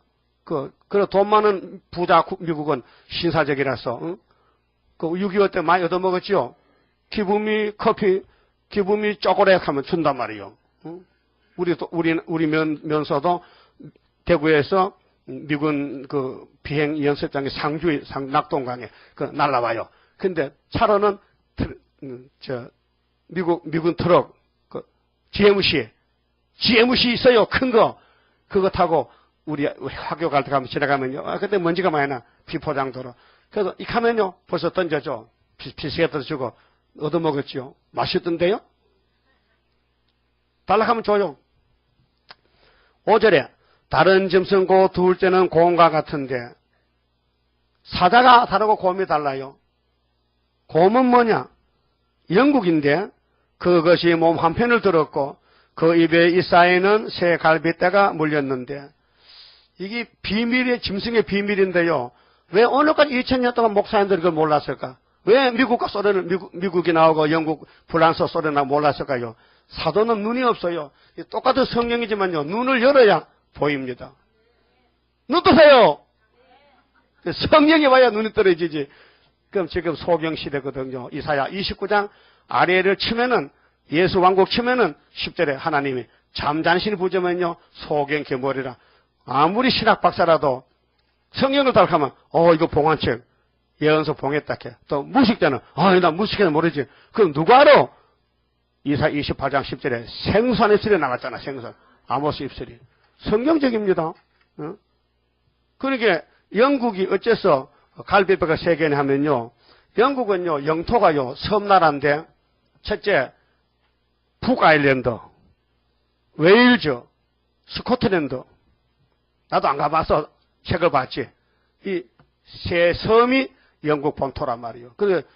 그래 돈 많은 부자 미국은 신사적이라서 그 6.25 때 많이 얻어먹었죠. 기부미 커피, 기부미 초콜릿 하면 준단 말이에요. 우리 면서도 대구에서 미군 그 비행 연습장에 낙동강에 날라와요. 근데 차로는 미군 트럭 GMC 있어요. 큰 거. 그거 타고 우리 학교 갈 때 가면 지나가면요. 그때 먼지가 많이 나. 비포장도로. 그래서 이 가면요. 벌써 던져줘. 비스켓도 주고 얻어먹었죠. 맛있던데요? 달라가면 줘요. 5절에 다른 짐승고 둘째는 곰과 같은데 사자가 다르고 곰이 달라요. 곰은 뭐냐? 영국인데 그것이 몸 한편을 들었고 그 입에 이사에는 새 갈빗대가 물렸는데 이게 비밀의 짐승의 비밀인데요. 왜 오늘까지 2000년 동안 목사님들이 그걸 몰랐을까? 왜 미국과 소련을 미국이 나오고 영국, 프랑스, 소련 나오고 몰랐을까요? 사도는 눈이 없어요. 똑같은 성령이지만요. 눈을 열어야 보입니다. 눈 뜨세요. 성령이 와야 눈이 떨어지지. 그럼 지금 소경시대거든요. 이사야 29장 아래를 치면은 예수 왕국 치면은 10절에 하나님이 잠잠신이 부르면요 소경 개머리라. 아무리 신학 박사라도 성경을 따라가면 이거 봉안책 예언서 봉했다 해. 또 무식자는 나 무식해는 모르지. 그럼 누가 알아? 이사 28장 10절에 생선 입술이 나왔잖아. 생선. 아모스 입술이. 성경적입니다. 그러니까 영국이 어째서 갈비뼈가 3개나 하면요. 영국은요 영토가요 섬나라인데 첫째 북아일랜드, 웨일즈, 스코틀랜드. 나도 안 가봐서 책을 봤지. 이 세 섬이 영국 본토란 말이에요. 그래서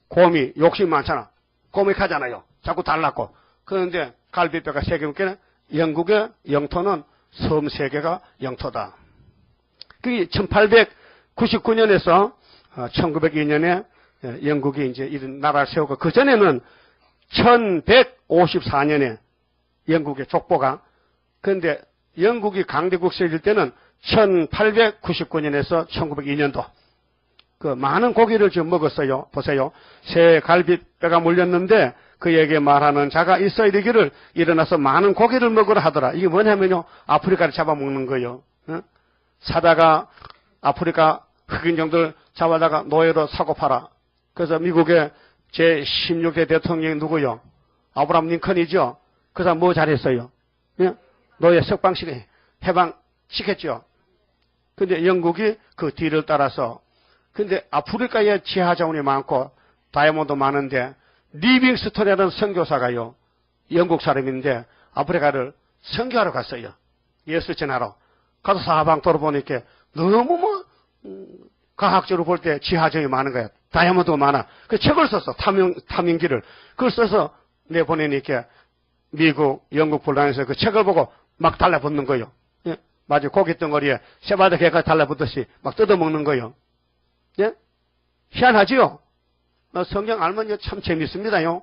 곰이 욕심 많잖아. 곰이 가잖아요. 자꾸 달랐고. 그런데 갈비뼈가 3개니까 영국의 영토는 섬 3개가 영토다. 그게 1899년에서 1902년에 영국이 이제 이런 나라를 세우고 그 전에는 1154년에 영국의 족보가 그런데 영국이 강대국 세질 때는 1899년에서 1902년도 그 많은 고기를 좀 먹었어요. 보세요. 새 갈비뼈가 물렸는데 그에게 말하는 자가 있어야 되기를 일어나서 많은 고기를 먹으라 하더라. 이게 뭐냐면요. 아프리카를 잡아먹는 거예요. 응? 사다가 아프리카 흑인 정도를 잡아다가 노예로 사고 팔아. 그래서 미국의 제16대 대통령이 누구요? 아브라함 링컨이죠. 그 사람 뭐 잘했어요? 예? 노예 석방시켜 해방시켰죠. 근데 영국이 그 뒤를 따라서 근데 아프리카에 지하 자원이 많고 다이아몬드 많은데 리빙스톤이라는 선교사가요. 영국 사람인데 아프리카를 선교하러 갔어요. 예수 전하러. 가서 사방 돌아보니까 너무 뭐 과학적으로 볼 때 지하정이 많은 거야. 다이아몬드가 많아. 그 책을 썼어. 탐영기를. 그걸 써서 내보내니까 미국, 영국 분란에서 그 책을 보고 막 달라붙는 거예요. 예? 마치 고깃덩어리에 쇠바닥 개가 달라붙듯이 막 뜯어먹는 거예요. 예? 희한하지요? 성경 알면 참 재밌습니다요.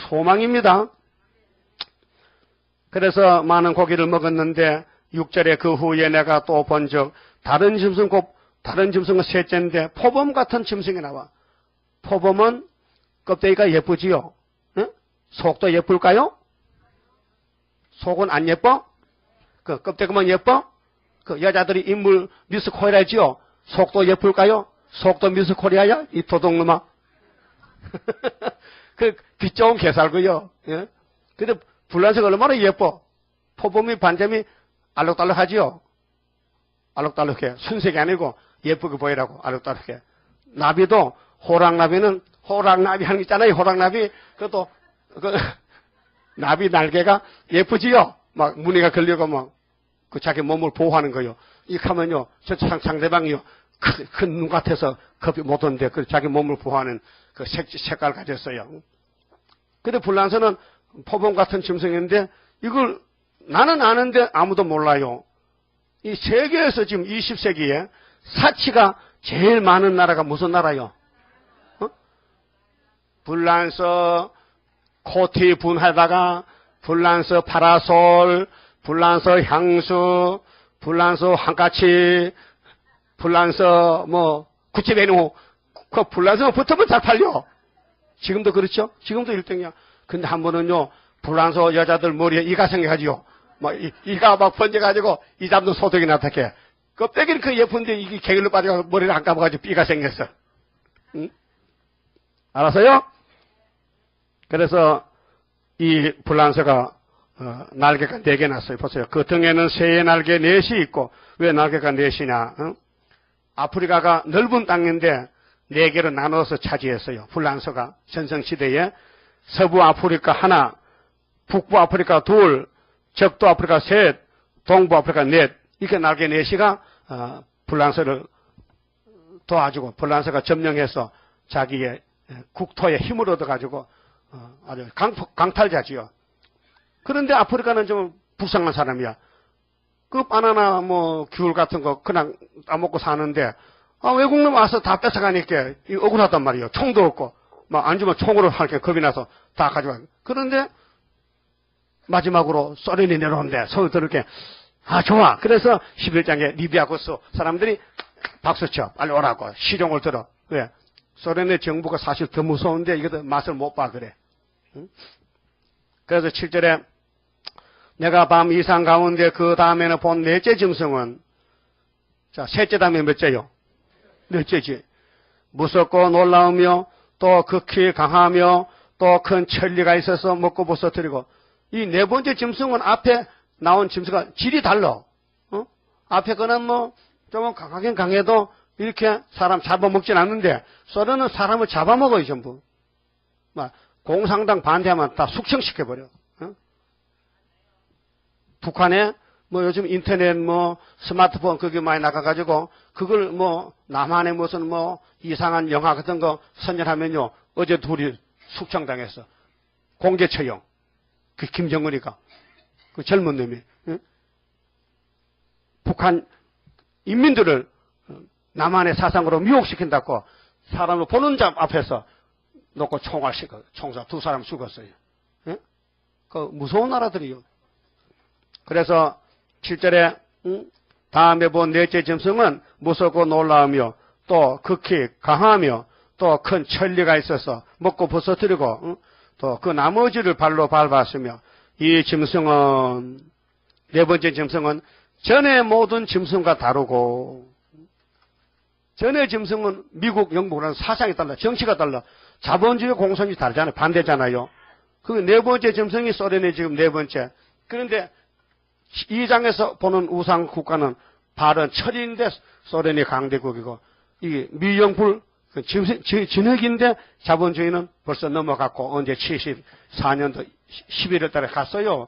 소망입니다. 그래서 많은 고기를 먹었는데 6절에 그 후에 내가 또 본 적 다른 짐승은 셋째인데 포범 같은 짐승이 나와. 포범은 껍데기가 예쁘지요. 예? 속도 예쁠까요? 속은 안 예뻐? 그 껍데기만 예뻐? 그 여자들이 인물 미스 코리아지요. 속도 예쁠까요? 속도 미스 코리아야? 이 도둑놈아. 그 귀 좋은 개살고요. 예? 근데 불란색 얼마나 예뻐. 포범이 반점이 알록달록하지요. 알록달록해. 순색이 아니고 예쁘게 보이라고 알록달록해. 나비도 호랑나비는 호랑나비 하는 게 있잖아요. 호랑나비 그것도 그 나비 날개가 예쁘지요. 막 무늬가 걸리고 막 그 자기 몸을 보호하는 거요. 이렇게 하면요. 저 상대방이요. 큰 눈 같아서 겁이 못 오는데 그 자기 몸을 보호하는 그 색깔 가졌어요. 근데 불란서는 포범 같은 짐승인데 이걸 나는 아는데 아무도 몰라요. 이 세계에서 지금 20세기에 사치가 제일 많은 나라가 무슨 나라요? 불란서 코티 분하다가 불란서 파라솔, 불란서 향수, 불란서 한까치, 불란서 뭐 구찌 메뉴 그 불란서 붙으면 잘 팔려. 지금도 그렇죠? 지금도 1등이야. 근데 한 번은요 불란서 여자들 머리에 이가 생겨가지고 막 이가 막 번져가지고 이 잡는 소독이 나타게. 껍데기는 그 예쁜데 이게 개길로 빠져서 머리를 안 감아가지고 삐가 생겼어. 응? 알았어요? 그래서 이 불란서가 날개가 4개 났어요. 보세요. 그 등에는 새의 날개 4이 있고 왜 날개가 4이냐? 응? 아프리카가 넓은 땅인데 4개로 나눠서 차지했어요. 불란서가 전성시대에 서부 아프리카 하나, 북부 아프리카 둘, 적도 아프리카 셋, 동부 아프리카 넷 이렇게 날개 4시가 불란서를 도와주고 불란서가 점령해서 자기의 국토에 힘을 얻어가지고 아주 강탈자지요. 그런데 아프리카는 좀 불쌍한 사람이야. 그 바나나 뭐 귤 같은 거 그냥 따먹고 사는데 외국놈 와서 다 뺏어가니까 억울하단 말이에요. 총도 없고 막 안 주면 총으로 할게 겁이 나서 다 가져가. 그런데 마지막으로 소련이 내려오는데 서울들에게 좋아. 그래서 11장에 리비아 고스 사람들이 박수쳐 빨리 오라고 시종을 들어. 왜? 소련의 정부가 사실 더 무서운데 이것도 맛을 못 봐 그래. 응? 그래서 7절에 내가 밤 이상 가운데 그 다음에는 본 넷째 짐승은 자 셋째 다음에 몇째요? 넷째지. 무섭고 놀라우며 또 극히 강하며 또 큰 천리가 있어서 먹고 부서뜨리고 이 네 번째 짐승은 앞에 나온 짐승과 질이 달라. 앞에 거는 뭐 좀 강하긴 강해도 이렇게 사람 잡아먹진 않는데 소련은 사람을 잡아먹어요 전부. 막 공산당 반대하면 다 숙청시켜버려. 북한에 뭐 요즘 인터넷 뭐 스마트폰 그게 많이 나가가지고 그걸 뭐 남한의 무슨 뭐 이상한 영화 같은 거 선전하면요 어제 둘이 숙청당했어. 공개 처형. 그 김정은이가 그 젊은 놈이 북한 인민들을 남한의 사상으로 미혹시킨다고 사람을 보는 자 앞에서 놓고 총알시켜 총사 2사람 죽었어요. 그 무서운 나라들이요. 그래서 7절에 다음에 본 넷째 짐승은 무섭고 놀라우며 또 극히 강하며 또 큰 천리가 있어서 먹고 부서뜨리고 또 그 나머지를 발로 밟았으며 이 짐승은 네 번째 짐승은 전에 모든 짐승과 다르고 전에 짐승은 미국, 영국이랑 사상이 달라, 정치가 달라, 자본주의 공산주의 다르잖아요. 반대잖아요. 그 네 번째 짐승이 소련이 지금 네 번째. 그런데 이 장에서 보는 우상 국가는 발은 철인데 소련이 강대국이고 이 미영불 진흙인데 자본주의는 벌써 넘어갔고 언제 74년도 11월 달에 갔어요.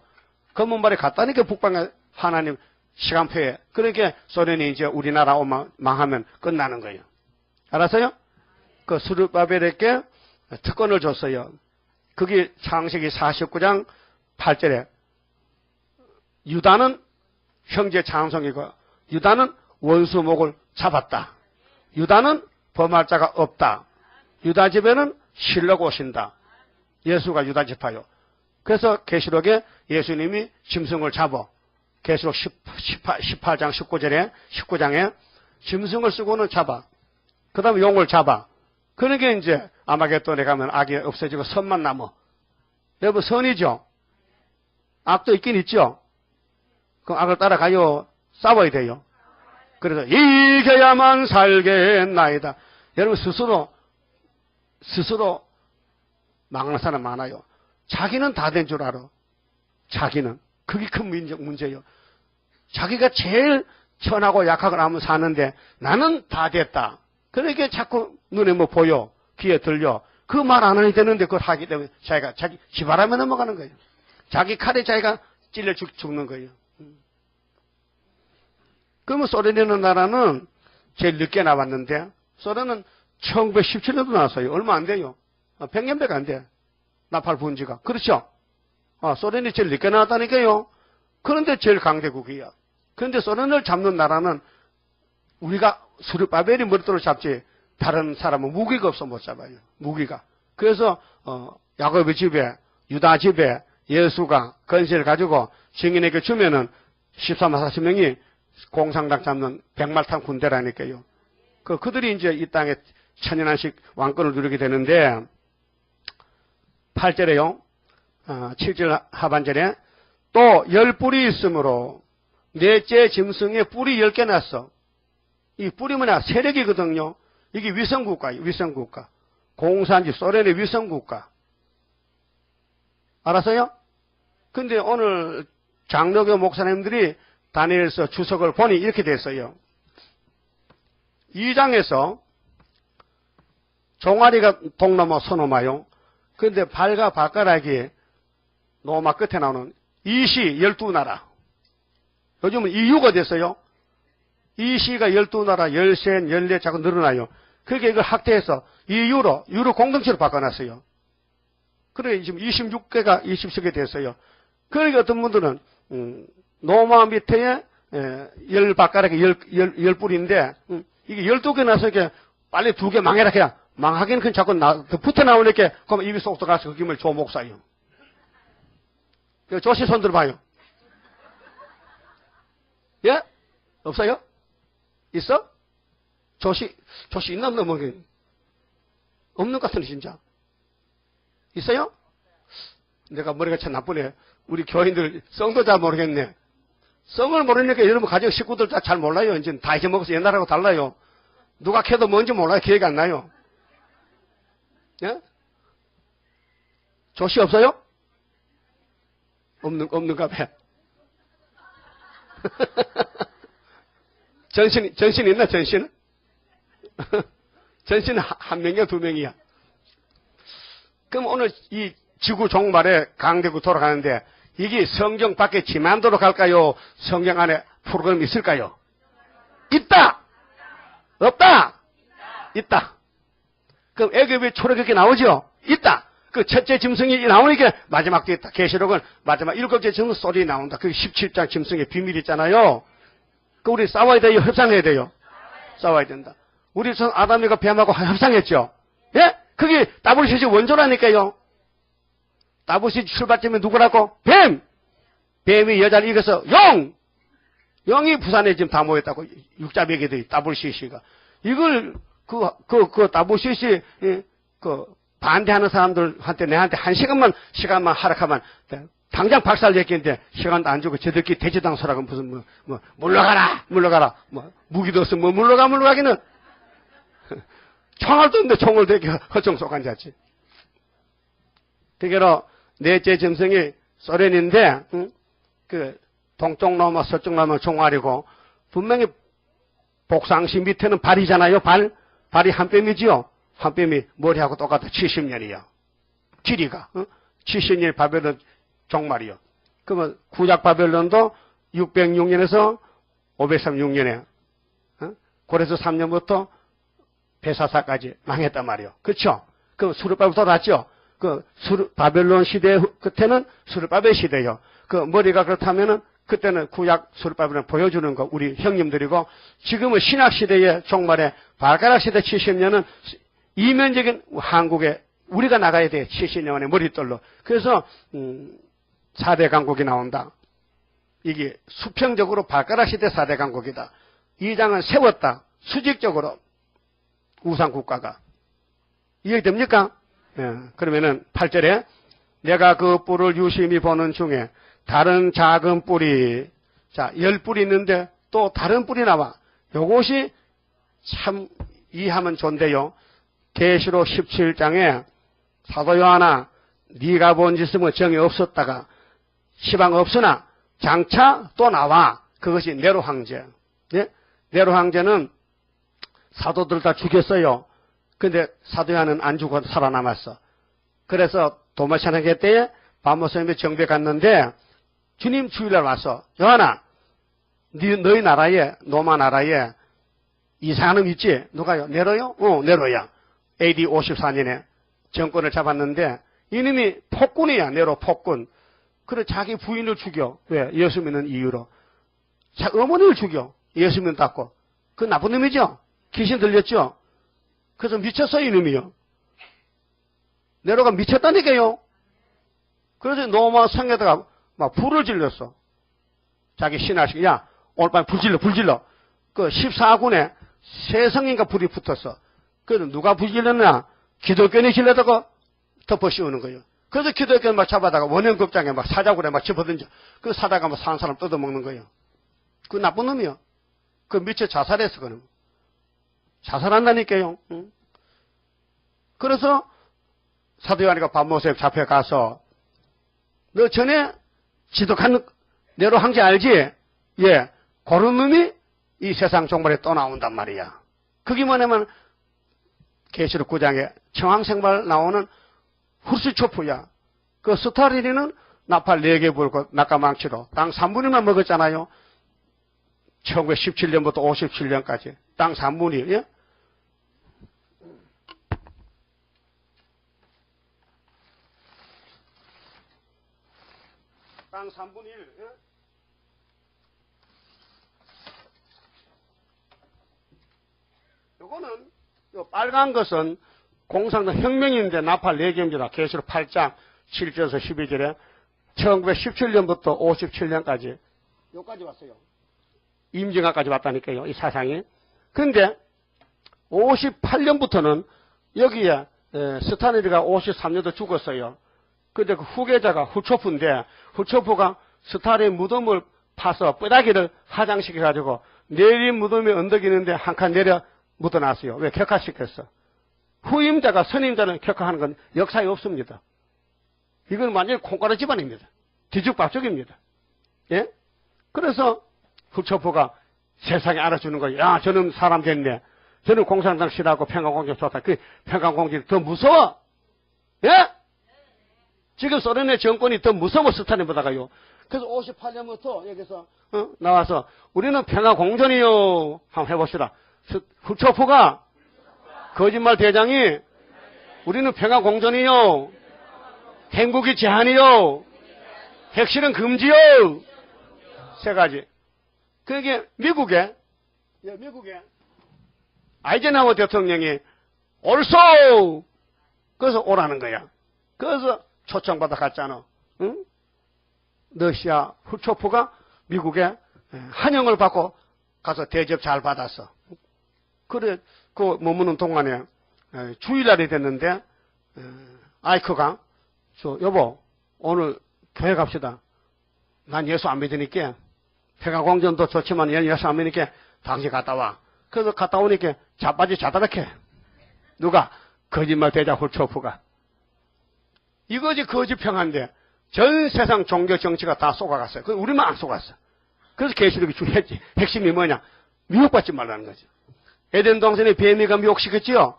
검은발에 갔다니까 북방에 하나님 시간표에. 그러니까 소련이 이제 우리나라 오면 망하면 끝나는 거예요. 알았어요? 그 스룹바벨에게 특권을 줬어요. 그게 창세기 49장 8절에 유다는 형제 장성이고 유다는 원수목을 잡았다. 유다는 범할 자가 없다. 유다 집에는 신뢰가 오신다. 예수가 유다 집하요. 그래서 계시록에 예수님이 짐승을 잡아 계시록 18장 19장에 짐승을 쓰고는 잡아. 그 다음에 용을 잡아. 그러니까 이제 아마겟돈에 가면 악이 없어지고 선만 남어. 여러분 선이죠. 악도 있긴 있죠. 그럼 악을 따라가요. 싸워야 돼요. 그래서 이겨야만 살겠나이다. 여러분 스스로 망하는 사람 많아요. 자기는 다 된 줄 알아. 자기는. 그게 큰 문제예요. 자기가 제일 천하고 약하고 나면 사는데 나는 다 됐다. 그러니까 자꾸 눈에 뭐 보여. 귀에 들려. 그 말 안 해도 되는데 그걸 하기 때문에 자기가 자기 지바람에 넘어가는 거예요. 자기 칼에 자기가 찔려 죽는 거예요. 그러면 소련이라는 나라는 제일 늦게 나왔는데 소련은 1917년도 나왔어요. 얼마 안 돼요. 100년밖에 안 돼. 나팔 부은 지가. 그렇죠? 소련이 제일 늦게 나왔다니까요. 그런데 제일 강대국이야. 그런데 소련을 잡는 나라는 우리가 스룹바벨이 머리도를 잡지 다른 사람은 무기가 없어 못 잡아요. 무기가. 그래서 야곱의 집에 유다 집에 예수가 건세를 가지고 증인에게 주면은 14만 40명이 공산당 잡는 백말탄 군대라니까요. 그들이 이제 이 땅에 천년한식 왕권을 누리게 되는데 8절에요. 7절 하반절에 또 10뿔이 있으므로 넷째 짐승에 뿔이 10개 났어. 이 뿔이 뭐냐? 세력이거든요. 이게 위성국가예요. 위성국가. 공산주의 소련의 위성국가. 알았어요? 근데 오늘 장로교 목사님들이 다니엘서 주석을 보니 이렇게 됐어요. 2장에서 종아리가 동남아 서노마요. 그런데 발과 발가락이 노마 끝에 나오는 이시 12나라. 요즘은 EU가 됐어요. 이시가 12나라, 13, 14 자꾸 늘어나요. 그렇게 이걸 확대해서 EU로, 유로 공동체로 바꿔놨어요. 그래, 지금 26개가 27개 됐어요. 그러니까 어떤 분들은, 노마 밑에, 열 발가락이 열 뿔인데, 이게 12개 나서 이렇게 빨리 2개 망해라 해야, 망하기는 그냥 자꾸 붙어 나오니까, 그럼 입이 쏙 들어가서 그 김을 조목사요. 조시 손 들어봐요. 예? 없어요? 있어? 조시 있나 없나 모르겠네. 없는 것 같은데, 진짜. 있어요? 내가 머리가 참 나쁘네. 우리 교인들 성도 잘 모르겠네. 성을 모르니까 여러분 가정 식구들 다 잘 몰라요. 이제 다 잊어먹어서 옛날하고 달라요. 누가 캐도 뭔지 몰라요. 기억이 안 나요. 예? 조시 없어요? 없는가 봐. 전신 있나, 전신은? 전신은 한 명이야, 2명이야? 그럼 오늘 이 지구 종말에 강대국 돌아가는데 이게 성경 밖에 지만도로 갈까요? 성경 안에 프로그램이 있을까요? 있다! 없다! 있다. 그럼 애굽의 초록이 나오죠? 있다. 그 첫째 짐승이 나오니까 마지막도 있다. 계시록은 마지막 7째 짐승 소리 나온다. 그 17장 짐승의 비밀 있잖아요. 그 우리 싸워야 돼요? 협상해야 돼요? 싸워야 된다. 우리 전 아담이가 뱀하고 협상했죠? 예? 그게 WCC 원조라니까요. WCC 출발점이 누구라고? 뱀! 뱀이 여자를 이겨서 용! 용이 부산에 지금 다 모였다고. 육자배기들이 WCC가. 이걸 WCC, 반대하는 사람들한테 내한테 한 시간만 하락하면 당장 박살냈겠는데 시간도 안 주고 저들끼리 대지당 서라고 무슨 물러가라 무기도 없으면 물러가기는 총알도 없는데 총을 대게 헛정속한 자지. 대개로 넷째 점성이 소련인데 동쪽 넘어 서쪽 넘어 종알이고 분명히 복상시 밑에는 발이잖아요. 발이 한 뼘이지요. 한 뼘이 머리하고 똑같아. 70년이요. 길이가 70년이 바벨론 종말이요. 그러면 구약 바벨론도 606년에서 536년에 고레스 3년부터 베사사까지 망했단 말이요. 그렇죠? 그럼 수르바벨부터 났죠. 바벨론 시대 끝에는 수르바벨 시대요. 머리가 그렇다면은 그때는 구약 수르바벨을 보여주는 거 우리 형님들이고 지금은 신약 시대의 종말에 발가락 시대 70년은 이면적인 한국에 우리가 나가야 돼. 70년의 머릿돌로. 그래서 4대 강국이 나온다. 이게 수평적으로 발가락 시대 4대 강국이다. 이 장은 세웠다. 수직적으로 우상국가가. 이해됩니까? 그러면은 8절에 내가 그 뿔을 유심히 보는 중에 다른 작은 뿔이 10뿔이 있는데 또 다른 뿔이 나와. 요것이 참 이해하면 좋은데요. 계시록 17장에 사도 요한아 네가 본 짓은 정이 없었다가 시방 없으나 장차 또 나와. 그것이 네로 황제. 예? 네로 황제는 사도들 다 죽였어요. 근데 사도 요한은 안 죽어 살아남았어. 그래서 도마찬하게 때에 바모스님의 정배 갔는데 주님 주일날 와서 요한아 너희 나라에 로마 나라에 이상한 놈 있지? 누가요? 네로요? 네로야. AD 54년에 정권을 잡았는데 이놈이 폭군이야. 네로 폭군. 그래 자기 부인을 죽여. 왜? 예수 믿는 이유로. 어머니를 죽여. 예수 믿는다고. 그 나쁜 놈이죠? 귀신 들렸죠? 그래서 미쳤어요 이놈이요. 네로가 미쳤다니까요. 그래서 로마 성에다가 막 불을 질렀어. 자기 신하식. 야 오늘 밤에 불 질러. 그 14군에 세성인가 불이 붙었어. 그래서 누가 불 질렀냐? 기독교인이 질러다가 덮어 씌우는 거예요. 그래서 기독교인 막 잡아다가 원형극장에 막 사자굴에 막 집어던져. 그 사다가 막 사는 사람 뜯어먹는 거예요. 그 나쁜 놈이요. 그 미쳐 자살했어, 그는. 자살한다니까요. 응? 그래서 사도 요한이가 밤모습 잡혀가서 너 전에 지독한 네로 황제 알지? 예. 그런 놈이 이 세상 종말에 또 나온단 말이야. 그게 뭐냐면 계시록 9장에 청황생발 나오는 후르츠초프야. 그 스타린은 나팔 4개 불고 낙가망치로 땅 3분이만 먹었잖아요. 1917년부터 57년까지 땅 3분이. 예? 땅 3분의 1. 예? 요거는 요 빨간 것은 공산당 혁명인데 나팔 4개입니다. 계시록 8장 7절에서 12절에 1917년부터 57년까지 여기까지 왔어요. 임진각까지 왔다니까요. 이 사상이. 근데 58년부터는 여기에 스타린이가 53년도 죽었어요. 근데 그 후계자가 후초프인데 후초프가 스타린 무덤을 파서 뼈다귀를 화장시켜가지고 내린 무덤에 언덕이 있는데 한 칸 내려 묻어놨어요. 왜? 격화시켰어. 후임자가 선임자를 격화하는 건 역사에 없습니다. 이건 완전히 콩가루 집안입니다. 뒤죽박죽입니다. 예? 그래서 후초프가 세상에 알아주는 거예요. 야, 저는 사람 됐네. 저는 공산당 싫어하고 평화공주 좋다. 그 평화공주는 더 무서워. 예? 지금 소련의 정권이 더 무서워 스타린보다가요. 그래서 58년부터 여기서 나와서 우리는 평화공존이요. 한번 해봅시다. 후초프가 거짓말 대장이 우리는 평화공존이요. 행복이 제한이요. 핵실은 금지요. 3가지. 그게 미국에 아이젠하워 대통령이 옳소. 그래서 오라는 거야. 그래서 초청받아 갔잖아. 응? 러시아 후초프가 미국에 환영을 받고 가서 대접 잘 받았어. 그래, 그 머무는 동안에 주일날이 됐는데 아이크가 여보 오늘 교회 갑시다. 난 예수 안 믿으니까 평화공전도 좋지만 예수 안 믿으니까 당신 갔다 와. 그래서 갔다 오니까 자빠지 자다락해. 누가? 거짓말 대자 후초프가. 이거지 거짓 평화인데 전 세상 종교 정치가 다 속아갔어요. 우리만 안 속았어. 그래서 계시록이 중요했지. 핵심이 뭐냐? 미혹받지 말라는 거죠. 에덴 동산에 뱀이가 미혹시켰지요.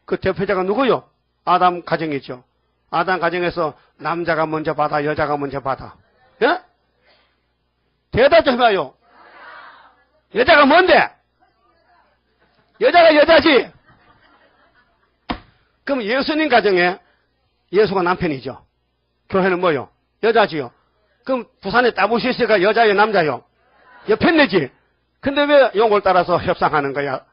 그 대표자가 누구요? 아담 가정이죠. 아담 가정에서 남자가 먼저 받아, 여자가 먼저 받아. 예? 대답 좀 해봐요. 여자가 뭔데? 여자가 여자지. 그럼 예수님 가정에 예수가 남편이죠. 교회는 뭐요? 여자지요. 그럼 부산에 따부시스가 여자요, 남자요? 편내지. 근데 왜 용을 따라서 협상하는 거야?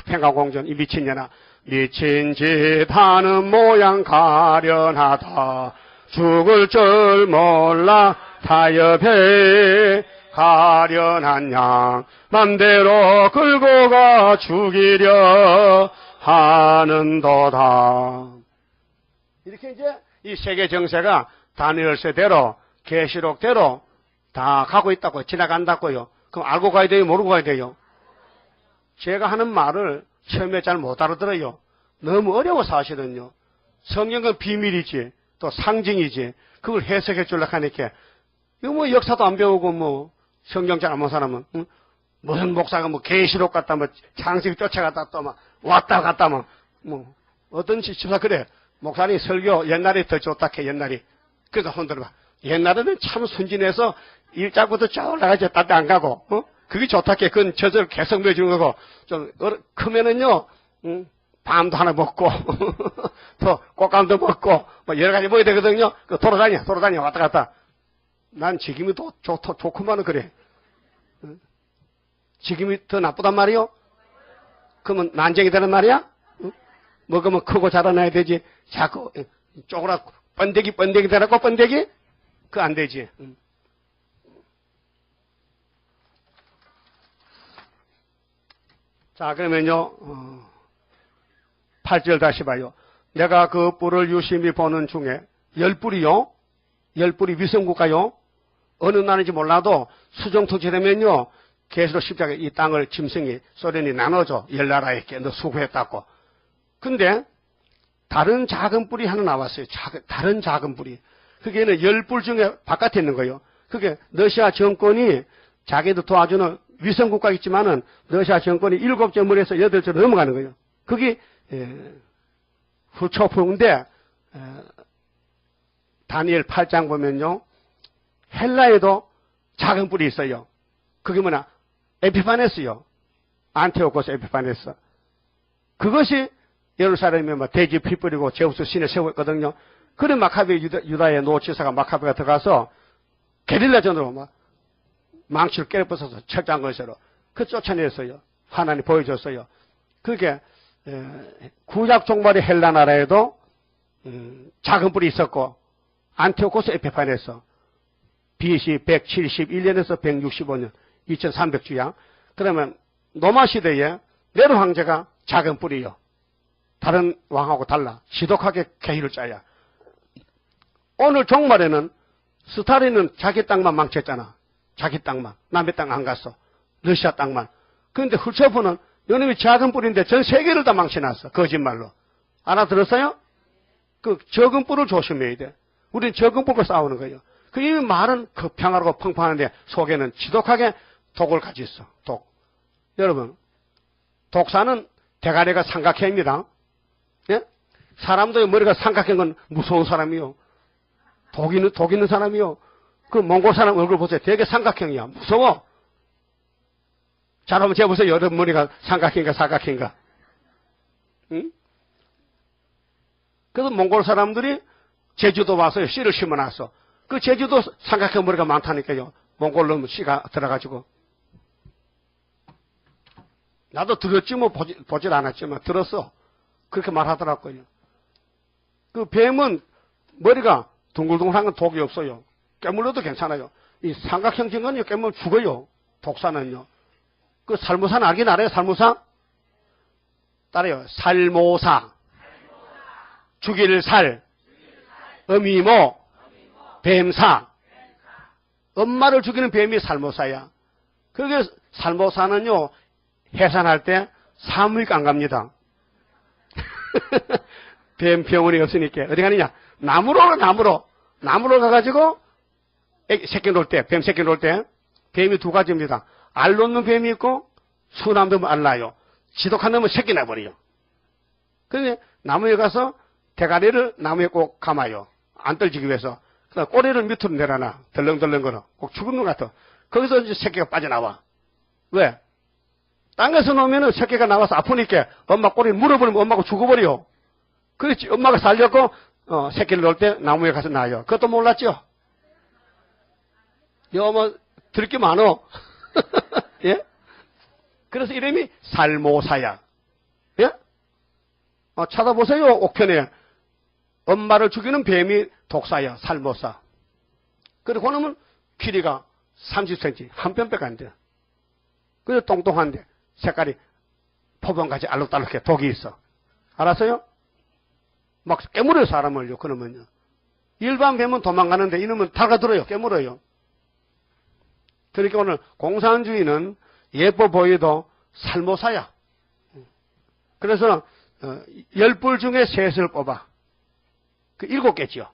평화공전, 이 미친년아. 미친 짓 하는 모양 가련하다. 죽을 줄 몰라 타협해. 가련한 양 맘대로 끌고 가 죽이려 하는도다. 이렇게 이제 이 세계 정세가 다니엘 세대로 계시록대로 다 가고 있다고 지나간다고요. 그럼 알고 가야 돼요? 모르고 가야 돼요? 제가 하는 말을 처음에 잘 못 알아들어요. 너무 어려워 사실은요. 성경은 비밀이지 또 상징이지 그걸 해석해 주려고 하니까 이거 뭐 역사도 안 배우고 뭐 성경 잘 안 보는 사람은 응? 무슨 목사가 뭐 계시록 갔다 뭐 창세기 쫓아갔다 또 막 왔다 갔다 뭐 어떤 집사 그래 목사님 설교 옛날에 더 좋다 해 옛날이 그래서 흔들어봐. 옛날에는 참 순진해서 일자부터 쭉 올라가지 딴 데 안 가고 그게 좋다 해 그건 저절 개성 배주는 거고 좀 크면은요 밤도 하나 먹고 또 꽃감도 먹고 뭐 여러 가지 먹어야 되거든요. 돌아다녀 왔다 갔다. 난 지금이 더 좋구만은 그래. 지금이 더 나쁘단 말이요? 그러면 난쟁이 되는 말이야? 먹으면 크고 자라나야 되지. 자꾸 쪼그라 번데기 되라고 번데기? 그거 안 되지. 자 그러면요 8절 다시 봐요. 내가 그 뿔을 유심히 보는 중에 10뿔이요. 10뿔이 위성국가요. 어느 나라인지 몰라도 수정통치되면요. 계시록 10장에 이 땅을 짐승이 소련이 나눠줘. 10나라에게 너 수고했다고. 근데 다른 작은 뿔이 하나 나왔어요. 다른 작은 뿔이. 그게는 10뿔 중에 바깥에 있는 거예요. 그게 러시아 정권이 자기도 도와주는 위성국가겠지만은 러시아 정권이 7점을 해서 8점 넘어가는 거예요. 그게 후초풍인데 다니엘 8장 보면요. 헬라에도 작은 뿔이 있어요. 그게 뭐냐? 에피파네스요. 안티오코스 에피파네스. 그것이 예루살렘에 뭐 돼지 피 뿌리고 제우스 신을 세웠거든요. 그래 마카베 유다의 노치사가 마카베가 들어가서 게릴라전으로 막 망치를 깨부숴서 철장 걸쇠로 그 쫓아냈어요. 하나님 보여줬어요. 그게 구약 종말의 헬라 나라에도 작은 뿔이 있었고 안티오코스 에피파네스 BC 171년에서 165년 2300주야. 그러면 로마 시대에 네로 황제가 작은 뿔이요. 다른 왕하고 달라. 지독하게 계율을 짜야. 오늘 종말에는 스탈린은 자기 땅만 망쳤잖아. 자기 땅만. 남의 땅 안 갔어. 러시아 땅만. 그런데 훌초프는 요놈이 작은 뿔인데 전 세계를 다 망쳐놨어. 거짓말로. 알아들었어요? 그 적은 뿔을 조심해야 돼. 우리는 적은 뿔과 싸우는 거예요. 그 이 말은 그 평화로고 펑펑하는데 속에는 지독하게 독을 가지고 있어. 독. 여러분, 독사는 대가리가 삼각형입니다. 예? 사람도 머리가 삼각형인 건 무서운 사람이요. 독 있는 사람이요. 그 몽골 사람 얼굴 보세요. 되게 삼각형이야. 무서워. 잘 한번 재보세요. 여러분 머리가 삼각형인가 사각형인가. 응? 그래서 몽골 사람들이 제주도 와서 씨를 심어놨어. 그 제주도 삼각형 머리가 많다니까요. 몽골로 씨가 들어가지고. 나도 들었지 뭐 보질 않았지만 들었어. 그렇게 말하더라고요. 그 뱀은 머리가 둥글둥글한 건 독이 없어요. 깨물려도 괜찮아요. 이 삼각형 증거는요, 깨면 죽어요. 독사는요. 그 살모사는 알긴 알아요, 살모사? 따라요. 살모사. 죽일 살. 어미모. 뱀사. 엄마를 죽이는 뱀이 살모사야. 그게 살모사는요, 해산할 때 사무익 안 갑니다. 뱀 병원이 없으니까. 어디 가느냐? 나무로 가가지고, 새끼 놓을 때, 뱀 새끼 놓을 때, 뱀이 두 가지입니다. 알 놓는 뱀이 있고, 순한 뱀은 알 나요. 지독한 놈은 새끼 나버려요. 그런데 나무에 가서 대가리를 나무에 꼭 감아요. 안 떨어지기 위해서. 그다음 꼬리를 밑으로 내려놔. 덜렁덜렁 거려. 꼭 죽은 것 같아. 거기서 이제 새끼가 빠져나와. 왜? 땅에서 놓으면은 새끼가 나와서 아프니까 엄마 꼬리를 물어버리면 엄마가 죽어버려. 그렇지. 엄마가 살렸고, 새끼를 놓을 때 나무에 가서 나요. 그것도 몰랐죠? 뭐, 들을 게 많어. 예? 그래서 이름이 살모사야. 예? 찾아보세요. 옥편에. 엄마를 죽이는 뱀이 독사야. 살모사. 그리고 그놈은 길이가 30cm. 한 뼘밖에 안 돼. 그래서 똥똥한데 색깔이 포병같이 알록달록해. 독이 있어. 알았어요? 막 깨물어요. 사람을요. 그놈은요. 일반 뱀은 도망가는데 이놈은 달가들어요. 깨물어요. 그러니까 오늘 공산주의는 예뻐 보여도 살모사야. 그래서 10불 중에 셋을 뽑아. 그 7개지요.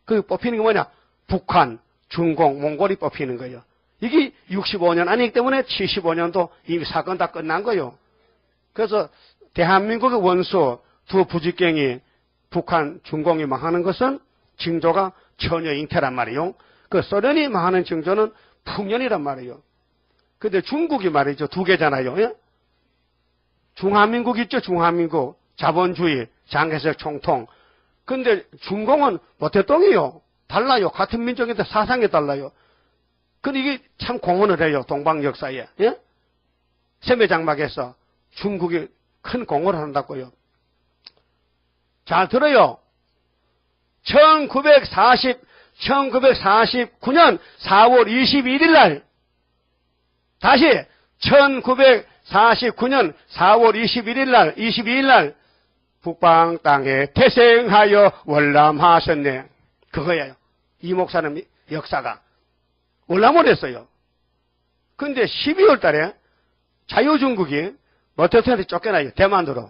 그 뽑히는 게 뭐냐? 북한, 중공, 몽골이 뽑히는 거예요. 이게 65년 아니기 때문에 75년도 이미 사건 다 끝난 거예요. 그래서 대한민국의 원수 두 부직갱이 북한, 중공이 망하는 것은 징조가 전혀 잉태란 말이에요. 그 소련이 망하는 징조는 풍년이란 말이에요. 근데 중국이 말이죠. 두 개잖아요. 예? 중화민국 있죠. 중화민국. 자본주의, 장개석 총통. 근데 중공은 모태똥이에요. 달라요. 같은 민족인데 사상이 달라요. 근데 이게 참 공헌을 해요. 동방 역사에. 예? 세매장막에서 중국이 큰 공헌을 한다고요. 잘 들어요. 1949년 4월 21일 날 다시 1949년 4월 22일 날 북방 땅에 태생하여 월남하셨네. 그거예요. 이 목사님 역사가 월남을 했어요. 근데 12월 달에 자유중국이 모태통한테 쫓겨나요. 대만으로.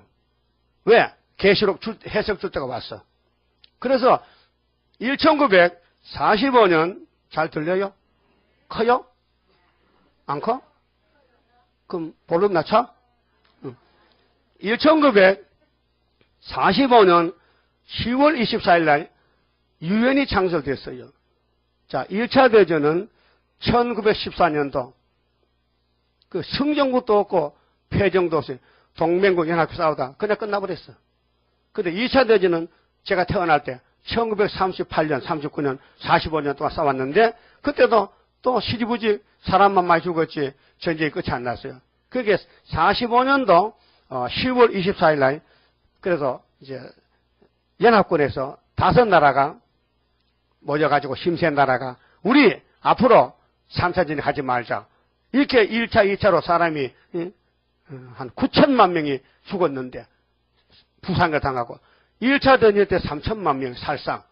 왜? 계시록 해석 줄 때가 왔어. 그래서 1945년 잘 들려요? 커요? 안 커? 그럼 볼륨 낮춰? 1945년 10월 24일 날 유엔이 창설됐어요. 자, 1차 대전은 1914년도 그 승전국도 없고 패정도 없어요. 동맹국 연합 싸우다 그냥 끝나버렸어. 근데 2차 대전은 제가 태어날 때 1938년, 39년, 45년 동안 싸웠는데 그때도 또 시지부지 사람만 많이 죽었지 전쟁이 끝이 안 났어요. 그게 45년도 10월 24일 날 그래서 이제 연합군에서 5나라가 모여가지고 힘센 나라가 우리 앞으로 3차전에 하지 말자. 이렇게 1차, 2차로 사람이 한 9천만 명이 죽었는데 부상을 당하고 1차 전쟁 때 3천만 명 살상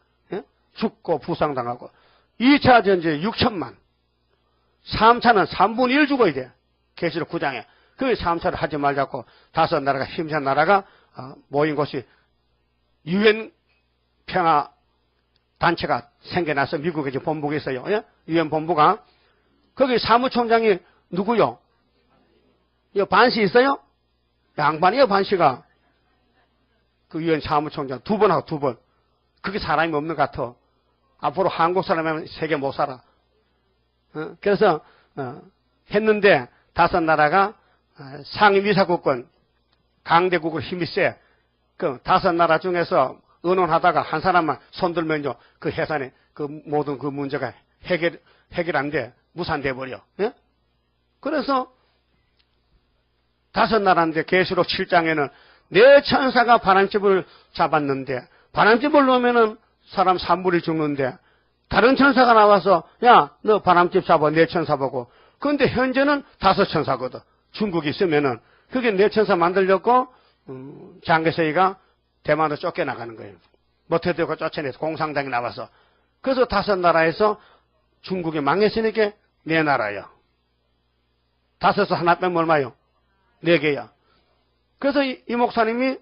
죽고 부상당하고 2차 전쟁 6천만 3차는 3분의 1 죽어야 돼. 계시록 9장에. 그 3차를 하지 말자고 5나라가 힘센 나라가 모인 곳이 유엔 평화 단체가 생겨나서 미국에 지금 본부가 있어요. 유엔 본부가. 거기 사무총장이 누구요? 반시 있어요? 양반이에요, 반시가. 그 유엔 사무총장 2번 하고 2번. 그게 사람이 없는 것 같아. 앞으로 한국 사람이면 세계 못 살아. 그래서 했는데 5나라가 상임이사국권 강대국으로 힘이 세. 그 5나라 중에서 의논하다가 한 사람만 손들면요 그 해산에 그 모든 그 문제가 해결 안 돼. 무산돼 버려. 예? 그래서 5나라인데 계시록 7장에는 내 천사가 바람집을 잡았는데 바람집을 놓으면은 사람 3분이 죽는데 다른 천사가 나와서 야, 너 바람집 잡아 내 천사 보고. 그런데 현재는 5천사거든. 중국이 있으면은 그게 내 천사 만들려고 장개세이가 대만으로 쫓겨나가는 거예요. 모태도가 쫓아내서 공산당이 나와서. 그래서 5나라에서 중국이 망했으니까 4나라야. 5에서 하나 빼면 얼마요? 4개야. 그래서 이 목사님이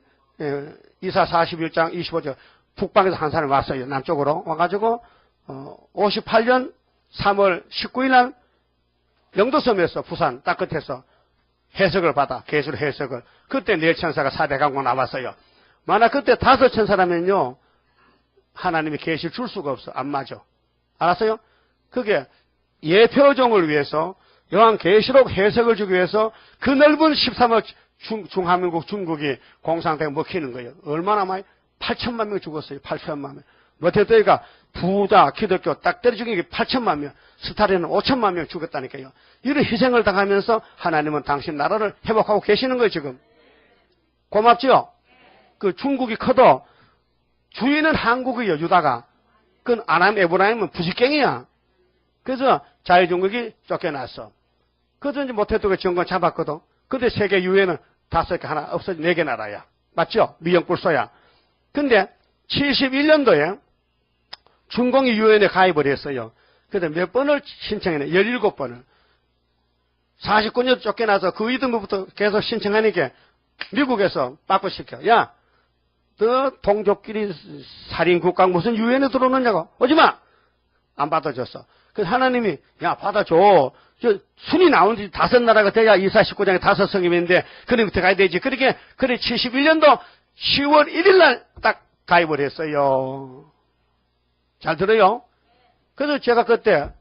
이사 41장 25절 북방에서 한 사람이 왔어요. 남쪽으로 와가지고 58년 3월 19일 날 영도섬에서 부산 땅 끝에서 해석을 받아 계시록 해석을. 그때 4천사가 400강국 나왔어요. 만약 그때 5천사라면요 하나님이 계시를 줄 수가 없어. 안 맞아. 알았어요? 그게 예표종을 위해서 요한계시록 해석을 주기 위해서 그 넓은 13억 중화민국 중국이 공산당에 먹히는 거예요. 얼마나 많이? 8천만 명 죽었어요. 8천만 명. 모태도가 부자 기독교 딱 때려 죽인 게 8천만 명. 스타린은 5천만 명 죽었다니까요. 이런 희생을 당하면서 하나님은 당신 나라를 회복하고 계시는 거예요. 지금. 고맙죠? 그 중국이 커도 주인은 한국이요. 유다가. 그건 아람 에브라임은 부식갱이야. 그래서 자유중국이 쫓겨났어. 그래서 이제 모태도가 정권 잡았거든. 근데 세계 유엔은 5개 하나 없어져 4개 나라야. 맞죠? 미영불소야. 근데 71년도에 중공이 유엔에 가입을 했어요. 근데 몇 번을 신청했네? 17번을. 49년 쫓겨나서 그 이듬부터 계속 신청하니까 미국에서 빠꾸시켜. 야, 너 동족끼리 살인국가 무슨 유엔에 들어오느냐고. 오지마! 안 받아줬어. 그래서 하나님이 야 받아줘. 저 순이 나오는지 5나라가 돼야 이사 19장에 5성임인데 그럼 들어가야 되지. 그렇게 그래 71년도 10월 1일 날 딱 가입을 했어요. 잘 들어요? 그래서 제가 그때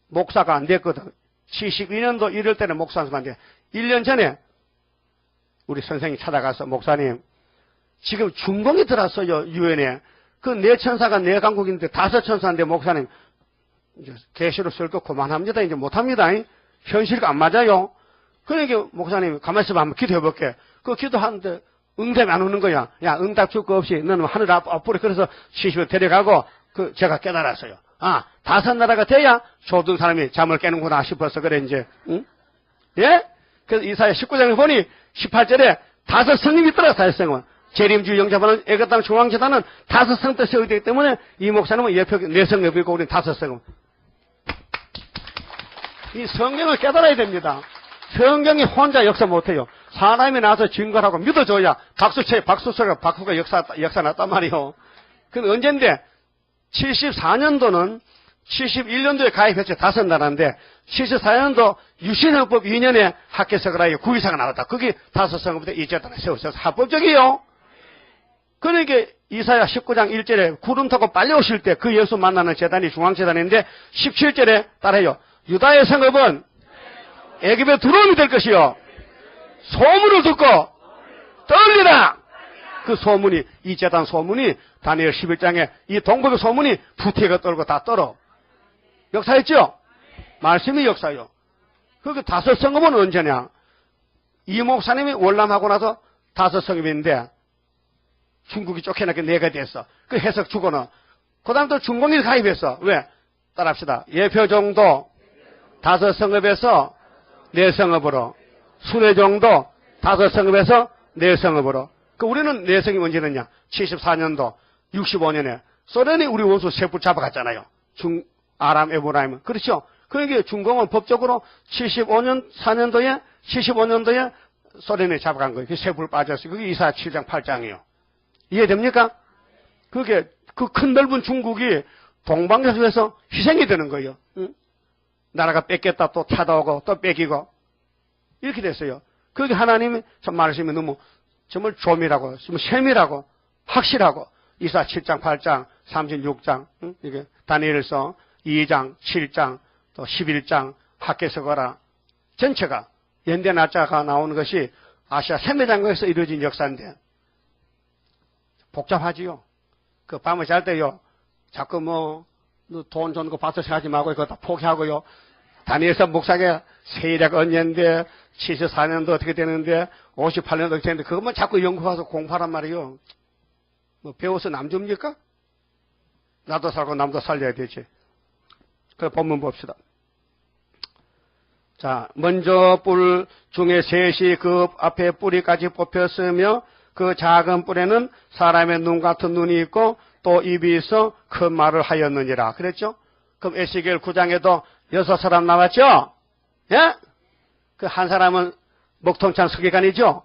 목사가 안 됐거든. 72년도 1월 때는 목사 안 돼. 1년 전에 우리 선생님이 찾아가서 목사님 지금 중공이 들어왔어요. 유엔에. 그 4천사가 4강국인데 5천사인데 목사님 이제 계시로 쓸 거 그만합니다. 이제 못합니다. 현실과 안 맞아요. 그러니까 목사님이 가만히 있어봐 한번 기도해볼게. 그 기도하는데 응답이 안 오는 거야. 야 응답 줄 거 없이 너는 하늘 앞으로 그래서 70을 데려가고 그 제가 깨달았어요. 아 5나라가 돼야 조든 사람이 잠을 깨는구나 싶어서 그래 이제 응? 예? 그래서 이사야 19장에 보니 18절에 5성이 있더라. 5성은 재림주 영접하는 애국당 중앙재단은 5성 때 세워야 되기 때문에 이 목사님은 옆에 4성 옆이고 우리는 5성. 이 성경을 깨달아야 됩니다. 성경이 혼자 역사 못해요. 사람이 나와서 증거를 하고 믿어줘야 박수가 역사 났단 말이에요. 근데 언젠데 74년도는 71년도에 가입했죠. 5나라인데 74년도 유신헌법 2년에 학계석을 하여 구의사가 나왔다. 그게 5성부터 이재단에 세우셔서 합법적이에요. 그러니까 이사야 19장 1절에 구름 타고 빨리 오실 때 그 예수 만나는 재단이 중앙재단인데 17절에 따라요. 유다의 성읍은 애굽의 두려움이 될 것이요. 소문을 듣고 떨리라. 그 소문이 이 재단 소문이 다니엘 11장에 이 동북의 소문이 부태가 떨고 다 떨어. 역사했죠? 말씀이 역사요. 그 5성읍은 언제냐? 이 목사님이 월남하고 나서 5성읍인데 중국이 쫓겨나게 4가 됐어. 그 해석 주고는 그 다음 또 중공이 가입했어. 왜? 따라합시다. 예표정도 5성읍에서 4성읍으로 순회정도 5성읍에서 4성읍으로. 그 우리는 4성이 언제였냐? 74년도 65년에 소련이 우리 원수 셋불 잡아갔잖아요. 아람 에브라임. 그렇죠? 그러니까 중공은 법적으로 75년도에 소련이 잡아간 거예요. 그 셋불 빠졌어요. 그게 이사야 7장 8장이에요. 이해됩니까? 그게 그 큰 넓은 중국이 동방에서 희생이 되는 거예요. 응? 나라가 뺏겼다 또 찾아오고 또 뺏기고 이렇게 됐어요. 그게 하나님이 참 말씀이 너무 정말 조밀하고 세밀하고 확실하고 이사 7장 8장 36장 응? 이게 다니엘서 2장 7장 또 11장 학계서거라 전체가 연대 날짜가 나오는 것이 아시아 세매장국에서 이루어진 역사인데 복잡하지요. 그 밤에 잘 때요. 자꾸 돈 주는 거 받아서 하지 말고 그거 다 포기하고요. 다니엘서 목사가 세례가 언젠데 74년도 어떻게 되는데 58년도 어떻게 되는데 그것만 자꾸 연구해서 공부하란 말이요. 배워서 남 줍니까? 나도 살고 남도 살려야 되지. 그 본문 봅시다. 자, 먼저 뿔 중에 셋이 그 앞에 뿌리까지 뽑혔으며 그 작은 뿔에는 사람의 눈 같은 눈이 있고 또 입이 있어 큰 말을 하였느니라. 그랬죠? 그럼 에스겔 9장에도 6사람 나왔죠? 예? 그 한 사람은 먹통찬 서기관이죠?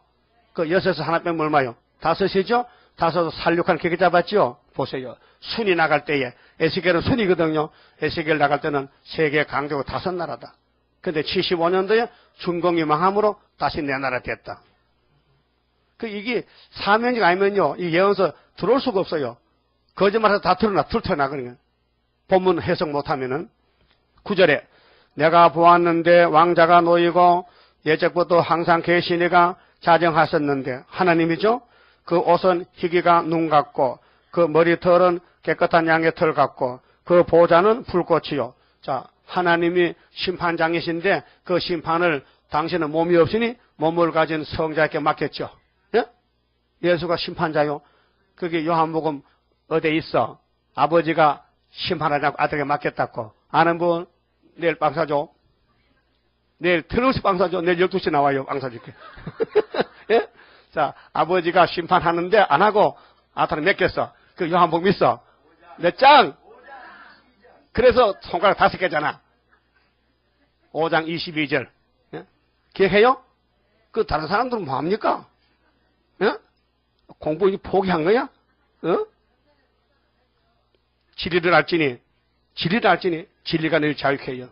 그 6에서 하나 빼면 얼마요? 5이죠? 5 살육한 계획 잡았죠? 보세요. 순이 나갈 때에, 에스겔은 순이거든요. 에스겔 나갈 때는 세계 강대국 5나라다. 근데 75년도에 중공이 망함으로 다시 내 나라 됐다. 이게 사면직 아니면요, 이 예언서 들어올 수가 없어요. 거짓말해서 다 툴터나거든요. 본문 해석 못하면은. 9절에 내가 보았는데 왕자가 놓이고 예적부터 항상 계시니가 자정하셨는데, 하나님이죠? 그 옷은 희귀가 눈 같고 그 머리털은 깨끗한 양의 털 같고 그 보좌는 불꽃이요. 자, 하나님이 심판장이신데 그 심판을 당신은 몸이 없으니 몸을 가진 성자에게 맡겼죠. 예? 예수가 심판자요. 그게 요한복음 어디에 있어? 아버지가 심판하자고 아들에게 맡겼다고. 아는 분 내일 빵 사줘. 내일 틀림없이 빵 사줘. 내일 12시 나와요. 빵 사줄게. 예? 자, 아버지가 심판하는데 안 하고 아들을 맡겼어. 그 요한복음 있어. 몇 장? 그래서 손가락 5개잖아. 5장 22절. 예? 기억해요? 그 다른 사람들은 뭐합니까? 예? 공부 포기한 거야? 어? 진리를 알지니 진리가 늘 자유케요.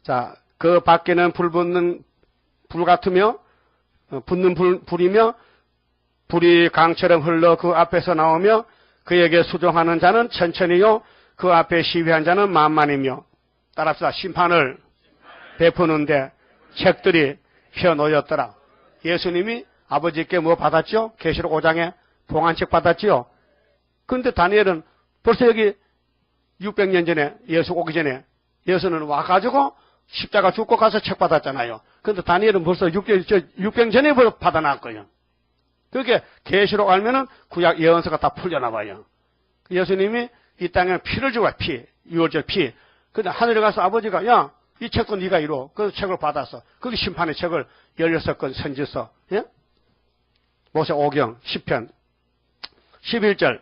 자, 그 밖에는 불 같으며 붙는 불이며 불이 강처럼 흘러 그 앞에서 나오며 그에게 수종하는 자는 천천히요 그 앞에 시위한 자는 만만이며. 따라서 심판을 베푸는데 책들이 펴놓였더라. 예수님이 아버지께 뭐 받았죠? 계시록 5장에 봉안책 받았지요. 그런데 다니엘은 벌써 여기 600년 전에 예수 오기 전에 예수는 와가지고 십자가 죽고 가서 책 받았잖아요. 그런데 다니엘은 벌써 600년 전에 받아놨고요. 그게 계시록 알면은 구약 예언서가 다 풀려나와요. 예수님이 이 땅에 피를 주고 피, 6월절 피. 근데 하늘에 가서 아버지가 야, 이 책도 네가 이뤄. 그 책을 받았어. 그게 심판의 책을 16권 선지서. 예? 모세 오경 10편 11절.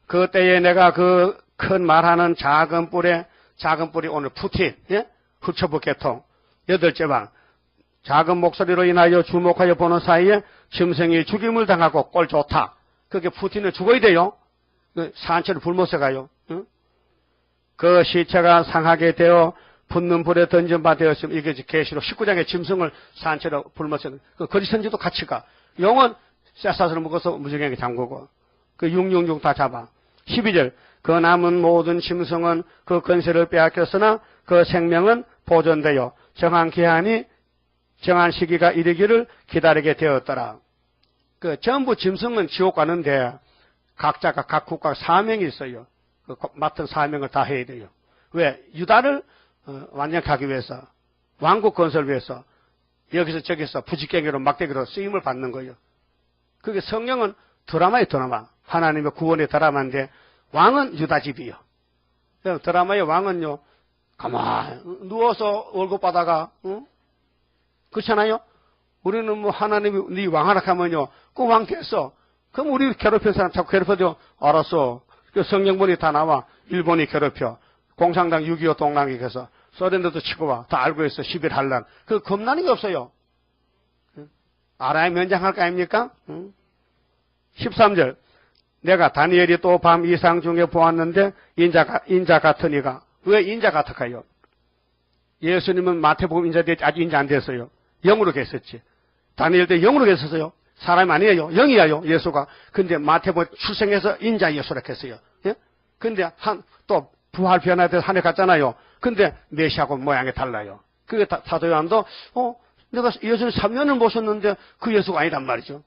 그때에 내가 그 큰 말하는 작은 뿔이 오늘 푸틴, 예? 흑초부 계통 8째 방. 작은 목소리로 인하여 주목하여 보는 사이에 짐승이 죽임을 당하고 꼴 좋다. 그게 푸틴은 죽어야 돼요. 산채로 불못서 가요. 응? 그 시체가 상하게 되어 붙는 불에 던진 바 되었으면 이게 계시록 19장의 짐승을 산채로 불못서 그 거짓 선지도 같이 가. 용은 쇠사슬을 묶어서 무지개에 잠그고 그 666 다 잡아. 12절 그 남은 모든 짐승은 그 권세를 빼앗겼으나 그 생명은 보존되어 정한 기한이 정한 시기가 이르기를 기다리게 되었더라. 그 전부 짐승은 지옥 가는데 각자가 각 국가 사명이 있어요. 그 맡은 사명을 다 해야 돼요. 왜? 유다를 완전히 하기 위해서, 왕국 건설을 위해서 여기서 저기서 부지깽이로 막대기로 쓰임을 받는 거예요. 그게 성령은 드라마의 드라마. 하나님의 구원의 드라마인데 왕은 유다 집이요. 드라마의 왕은요, 가만히 누워서 월급 받아가, 응? 그렇잖아요? 우리는 뭐 하나님이 네 왕하라 하면요, 그 왕 됐어. 그럼 우리 괴롭힌 사람 자꾸 괴롭혀도 알았어. 그 성경본이 다 나와. 일본이 괴롭혀. 공산당 6.25 동랑이 가서 소련도 치고 와. 다 알고 있어. 10일 한란. 그 겁나는 게 없어요. 알아야 면장할 거 아닙니까? 13절. 내가 다니엘이 또 밤 이상 중에 보았는데 인자 같으니가. 왜 인자 같을까요? 예수님은 마태복음 인자되지 아직 인자 안 됐어요. 영으로 계셨지. 다니엘 때 영으로 계셨어요. 사람이 아니에요. 영이에요. 예수가. 근데 마태복음 출생해서 인자 예수라 했어요. 예? 근데 또 부활 변화돼서 하늘 갔잖아요. 근데 메시아하고 모양이 달라요. 그게 사도 요한도 내가 예수를 3년을 모셨는데 그 예수가 아니란 말이죠.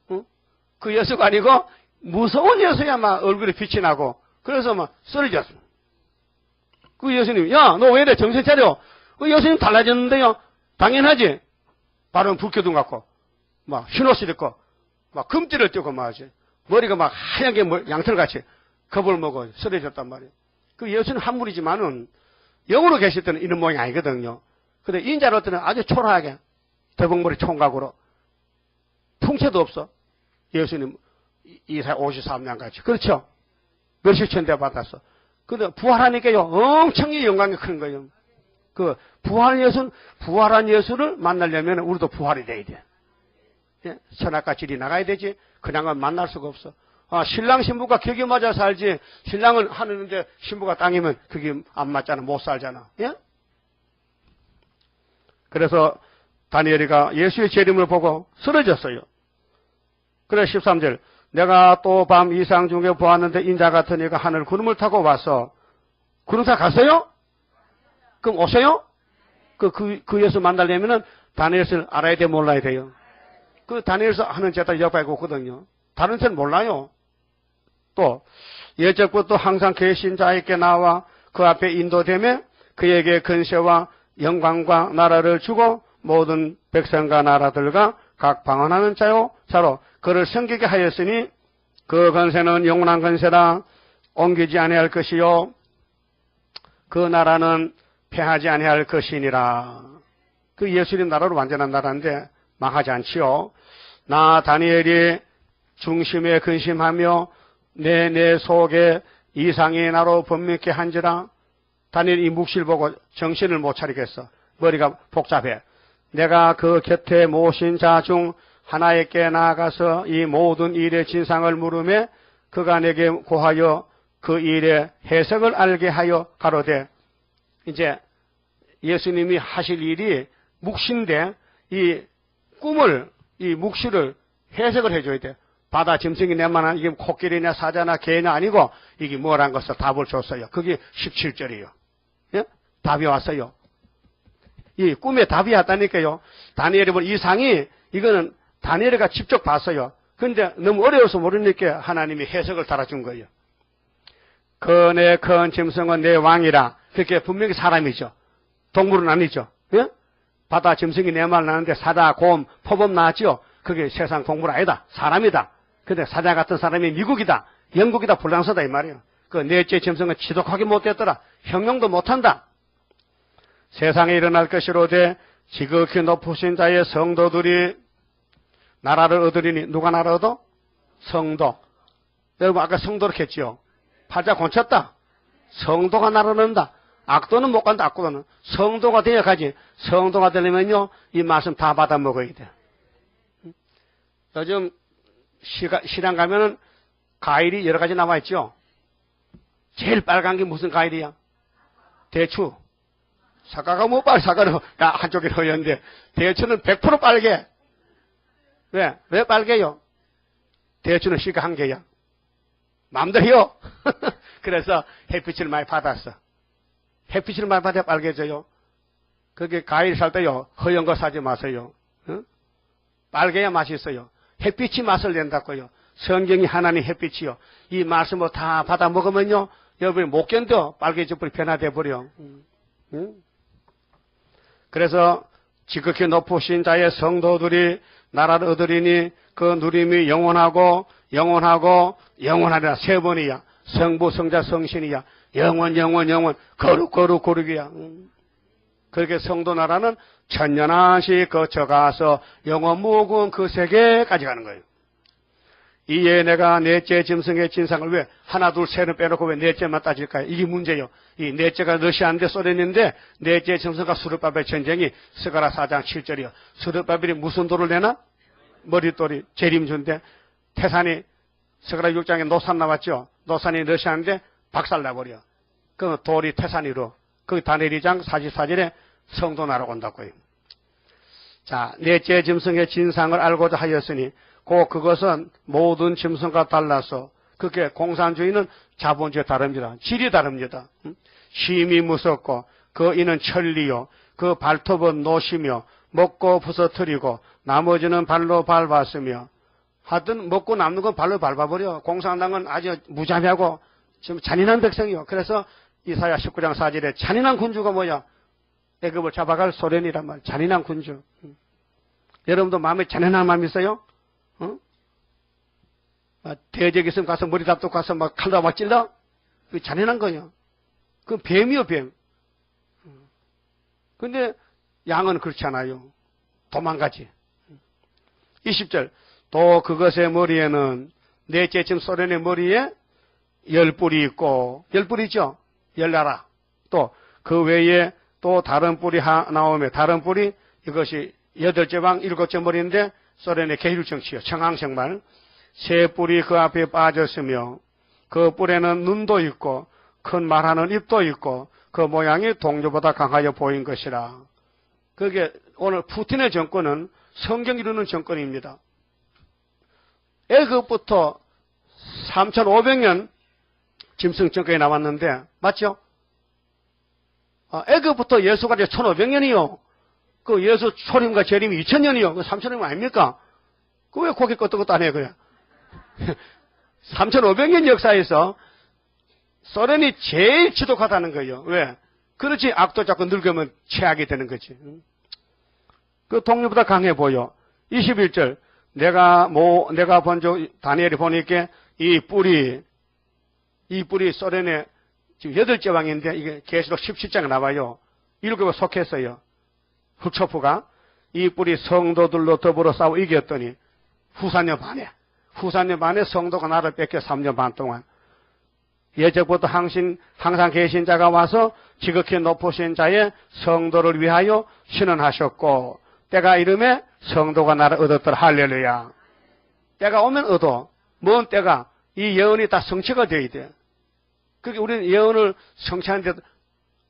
그 예수가 아니고 무서운 예수야 막 얼굴에 빛이 나고 그래서 막 쓰러졌어. 그 예수님, 야, 너 왜 이래? 정신 차려. 그 예수님 달라졌는데요. 당연하지. 바로 불교등 같고 막 흰옷을 입고 막 금띠를 띄고 막 하지. 머리가 막 하얀 게 양털같이 겁을 먹어 쓰러졌단 말이에요. 그 예수는 한물이지만은 영으로 계실 때는 이런 모양이 아니거든요. 근데 인자로 때는 아주 초라하게 대복머리 총각으로 풍채도 없어. 예수님 이사야 53년 같이. 그렇죠? 몇십 천대 받았어. 근데 부활하니까요 엄청나게 영광이 큰 거예요. 그 부활한 예수를 만나려면 우리도 부활이 돼야 돼. 예? 선악과 질이 나가야 되지. 그냥은 만날 수가 없어. 아, 신랑 신부가 격이 맞아 살지. 신랑은 하늘인데 신부가 땅이면 그게 안 맞잖아. 못 살잖아. 예? 그래서 다니엘이가 예수의 재림을 보고 쓰러졌어요. 그래 13절 내가 또 밤 이상 중에 보았는데 인자 같은 이가 하늘 구름을 타고 와서 구름사 갔어요? 그럼 오세요? 그 예수 만나려면은 다니엘을 알아야 돼 몰라야 돼요? 그 다니엘서 하는 제다 옆에 있거든요. 다른 데는 몰라요. 또 예적부터 항상 계신 자에게 나와 그 앞에 인도되며 그에게 근세와 영광과 나라를 주고 모든 백성과 나라들과 각 방언하는 자로 그를 섬기게 하였으니 그 권세는 영원한 권세라 옮기지 아니할 것이요 그 나라는 패하지 아니할 것이니라. 그 예수님 나라로 완전한 나라인데 망하지 않지요. 나 다니엘이 중심에 근심하며 내 속에 이상이 나로 번쩍게 한지라. 다니엘이 이 묵시를 보고 정신을 못 차리겠어. 머리가 복잡해. 내가 그 곁에 모신 자 중 하나에게 나아가서 이 모든 일의 진상을 물으매 그가 내게 고하여 그 일의 해석을 알게 하여 가로되. 이제 예수님이 하실 일이 묵시인데 이 꿈을 이 묵시를 해석을 해줘야 돼. 바다 짐승이 내만한 이게 코끼리냐 사자나 개냐 아니고 이게 뭐란 것을 답을 줬어요. 그게 17절이에요. 예? 답이 왔어요. 이 꿈에 답이 왔다니까요. 다니엘이 본 이상이 이거는 다니엘이가 직접 봤어요. 근데 너무 어려워서 모르니까 하나님이 해석을 달아준 거예요. 그 내 큰 짐승은 내 왕이라. 그렇게 분명히 사람이죠. 동물은 아니죠. 예? 바다 짐승이 내 말 나는데 사자, 곰, 표범 나왔죠. 그게 세상 동물 아니다. 사람이다. 근데 사자 같은 사람이 미국이다. 영국이다. 불량서다 이 말이에요. 그 넷째 짐승은 지독하게 못됐더라. 형용도 못한다. 세상에 일어날 것이로되 지극히 높으신 자의 성도들이 나라를 얻으리니. 누가 나라 얻어? 성도. 여러분 아까 성도로 했지요. 팔자 곤쳤다. 성도가 나라를 얻는다. 악도는 못 간다. 악도는. 성도가 되어야 가지. 성도가 되려면요 이 말씀 다 받아 먹어야 돼. 요즘 시장 가면은 과일이 여러 가지 나와 있죠. 제일 빨간 게 무슨 과일이야? 대추. 사과가 뭐 빨리 사과는 한쪽이 허연데 대추는 100% 빨개. 왜? 왜 빨개요? 대추는 씨가 한 개야. 맘대로요. 그래서 햇빛을 많이 받았어. 햇빛을 많이 받아야 빨개져요. 그게 과일 살 때요 허연 거 사지 마세요. 응? 빨개야 맛있어요. 햇빛이 맛을 낸다고요. 성경이 하나님 햇빛이요. 이 말씀을 다 받아 먹으면요 여러분이 못 견뎌. 빨개져 버리 변화돼 버려. 응? 그래서 지극히 높으신 자의 성도들이 나라를 얻으리니 그 누림이 영원하고 영원하리라. 세 번이야. 성부 성자 성신이야. 영원 거룩이야. 그렇게 성도 나라는 천년한시 거쳐가서 영원 무궁 그 세계까지 가는 거예요. 이에 내가 넷째 짐승의 진상을 왜 하나 둘 셋을 빼놓고 왜 넷째만 따질까요? 이게 문제예요. 이 넷째가 러시아인데 소련인데 넷째 짐승과 수르바벨 전쟁이 스가랴 4장 7절이요. 수르바벨이 무슨 돌을 내나? 머릿돌이 재림주인데 태산이 스가랴 6장에 노산 나왔죠. 노산이 러시아인데 박살나버려. 그 돌이 태산이로. 그 다니엘 2장 44절에 성도 나라 온다고요. 자, 넷째 짐승의 진상을 알고자 하였으니 그것은 모든 짐승과 달라서 그게 공산주의는 자본주의 다릅니다. 질이 다릅니다. 힘이 무섭고 그 이는 천리요. 그 발톱은 노시며 먹고 부서뜨리고 나머지는 발로 밟았으며 하여튼 먹고 남는 건 발로 밟아버려. 공산당은 아주 무자비하고 지금 잔인한 백성이요. 그래서 이사야 19장 4절에 잔인한 군주가 뭐야? 애굽을 잡아갈 소련이란 말. 잔인한 군주. 여러분도 마음에 잔인한 마음 있어요? 대적 있으면 가서 머리 잡고 가서 막 칼로 막 찔러? 그 잔인한 거예요. 그건 뱀이요, 뱀. 근데 양은 그렇지 않아요. 도망가지. 20절. 또 그것의 머리에는 넷째 지금 소련의 머리에 10뿔이 있고 10뿔이 있죠? 10나라. 또 그 외에 또 다른 뿔이 나오며 다른 뿔이 이것이 8제왕 7째 머리인데 소련의 계율정치요. 청항생말. 세 뿔이 그 앞에 빠졌으며 그 뿔에는 눈도 있고 큰 말하는 입도 있고 그 모양이 동료보다 강하여 보인 것이라. 그게 오늘 푸틴의 정권은 성경 이루는 정권입니다. 애굽부터 3,500년 짐승 정권이 나왔는데 맞죠? 애굽부터 예수가 이제 1,500년이요. 그 예수 초림과 재림이 2,000년이요. 그 3,000년 아닙니까? 그 왜 고개 끄덕끄덕 안 해요, 그냥? 3,500년 역사에서 소련이 제일 지독하다는 거예요. 왜? 그렇지 악도 자꾸 늙으면 최악이 되는 거지. 그 동료보다 강해 보여. 21절. 내가 다니엘이 보니까 이 뿔이 소련의 지금 8째 왕인데 이게 계시록 17장에 나와요. 7개 속했어요. 흑초프가 이 뿔이 성도들로 더불어 싸워 이겼더니 후사년 반에 성도가 나를 뺏겨 3년 반 동안 예적부터 항상 계신 자가 와서 지극히 높으신 자의 성도를 위하여 신원하셨고 때가 이름에 성도가 나를 얻었더라. 할렐루야. 때가 오면 얻어. 뭔 때가? 이 예언이 다 성취가 되어야 돼. 그러니까 우리는 예언을 성취하는 데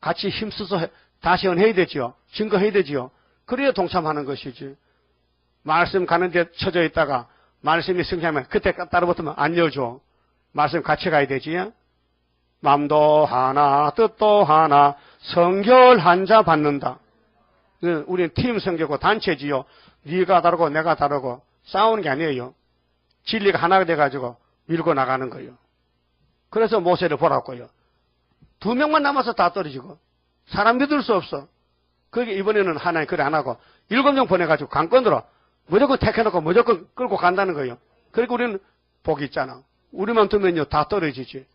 같이 힘써서 다시 예언해야 되죠. 증거해야 되죠. 그래야 동참하는 것이지. 말씀 가는데 쳐져 있다가 말씀이 성취하면 그때 따라붙으면 안 열죠. 말씀 같이 가야 되지. 마음도 하나 뜻도 하나 성결한 자 받는다. 우리는 팀 성교고 단체지요. 네가 다르고 내가 다르고 싸우는 게 아니에요. 진리가 하나가 돼가지고 밀고 나가는 거예요. 그래서 모세를 보라고요. 2명만 남아서 다 떨어지고 사람 믿을 수 없어. 그게 이번에는 하나님 그래 안 하고 7명 보내가지고 강권으로 무조건 택해놓고 무조건 끌고 간다는 거예요. 그러니까 우리는 복이 있잖아. 우리만 두면요 다 떨어지지.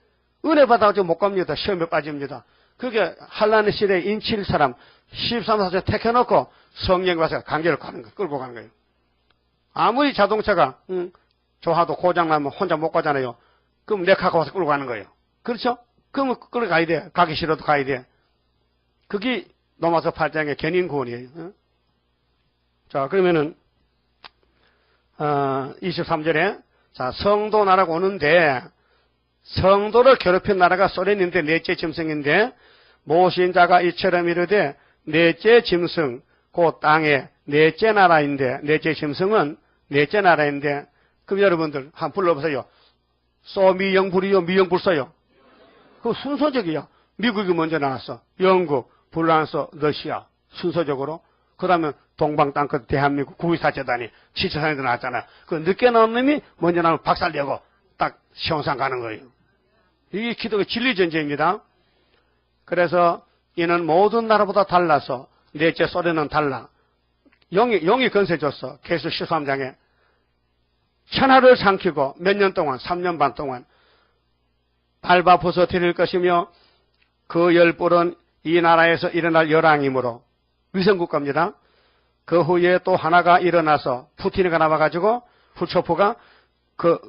은혜 받아가지고 못 갑니다. 시험에 빠집니다. 그게 한란의 시대에 인칠 사람 13사세 택해놓고 성령 와서 강제로 가는 거예요. 끌고 가는 거예요. 아무리 자동차가 좋아도 고장나면 혼자 못 가잖아요. 그럼 내 갖고 와서 끌고 가는 거예요. 그렇죠? 그러면 끌고 가야 돼. 가기 싫어도 가야 돼. 그게 로마서 8장의 견인구원이에요. 자 그러면은 23절에 자 성도 나라가 오는데 성도를 괴롭힌 나라가 소련인데 넷째 짐승인데 모신 자가 이처럼 이르되 넷째 짐승 그 땅의 넷째 나라인데 넷째 짐승은 넷째 나라인데 그럼 여러분들 한번 불러보세요. 소미영불이요 미영불소요. 그 순서적이야. 미국이 먼저 나왔어. 영국, 불란서, 러시아 순서적으로. 그러면 동방 땅끝 대한민국 9.24재단이 7.4년도 나왔잖아. 그 늦게 나온 놈이 먼저 나오면 박살내고 딱 시험상 가는 거예요. 이게 기독교 진리전쟁입니다. 그래서 이는 모든 나라보다 달라서 넷째 소련은 달라. 영이 건세 줬어. 계수 13장에. 천하를 삼키고 몇 년 동안 3년 반 동안 밟아 부서뜨릴 것이며 그 10뿔은 이 나라에서 일어날 열왕이므로 위성국가입니다. 그 후에 또 하나가 일어나서 푸틴이가 나와가지고 후초프가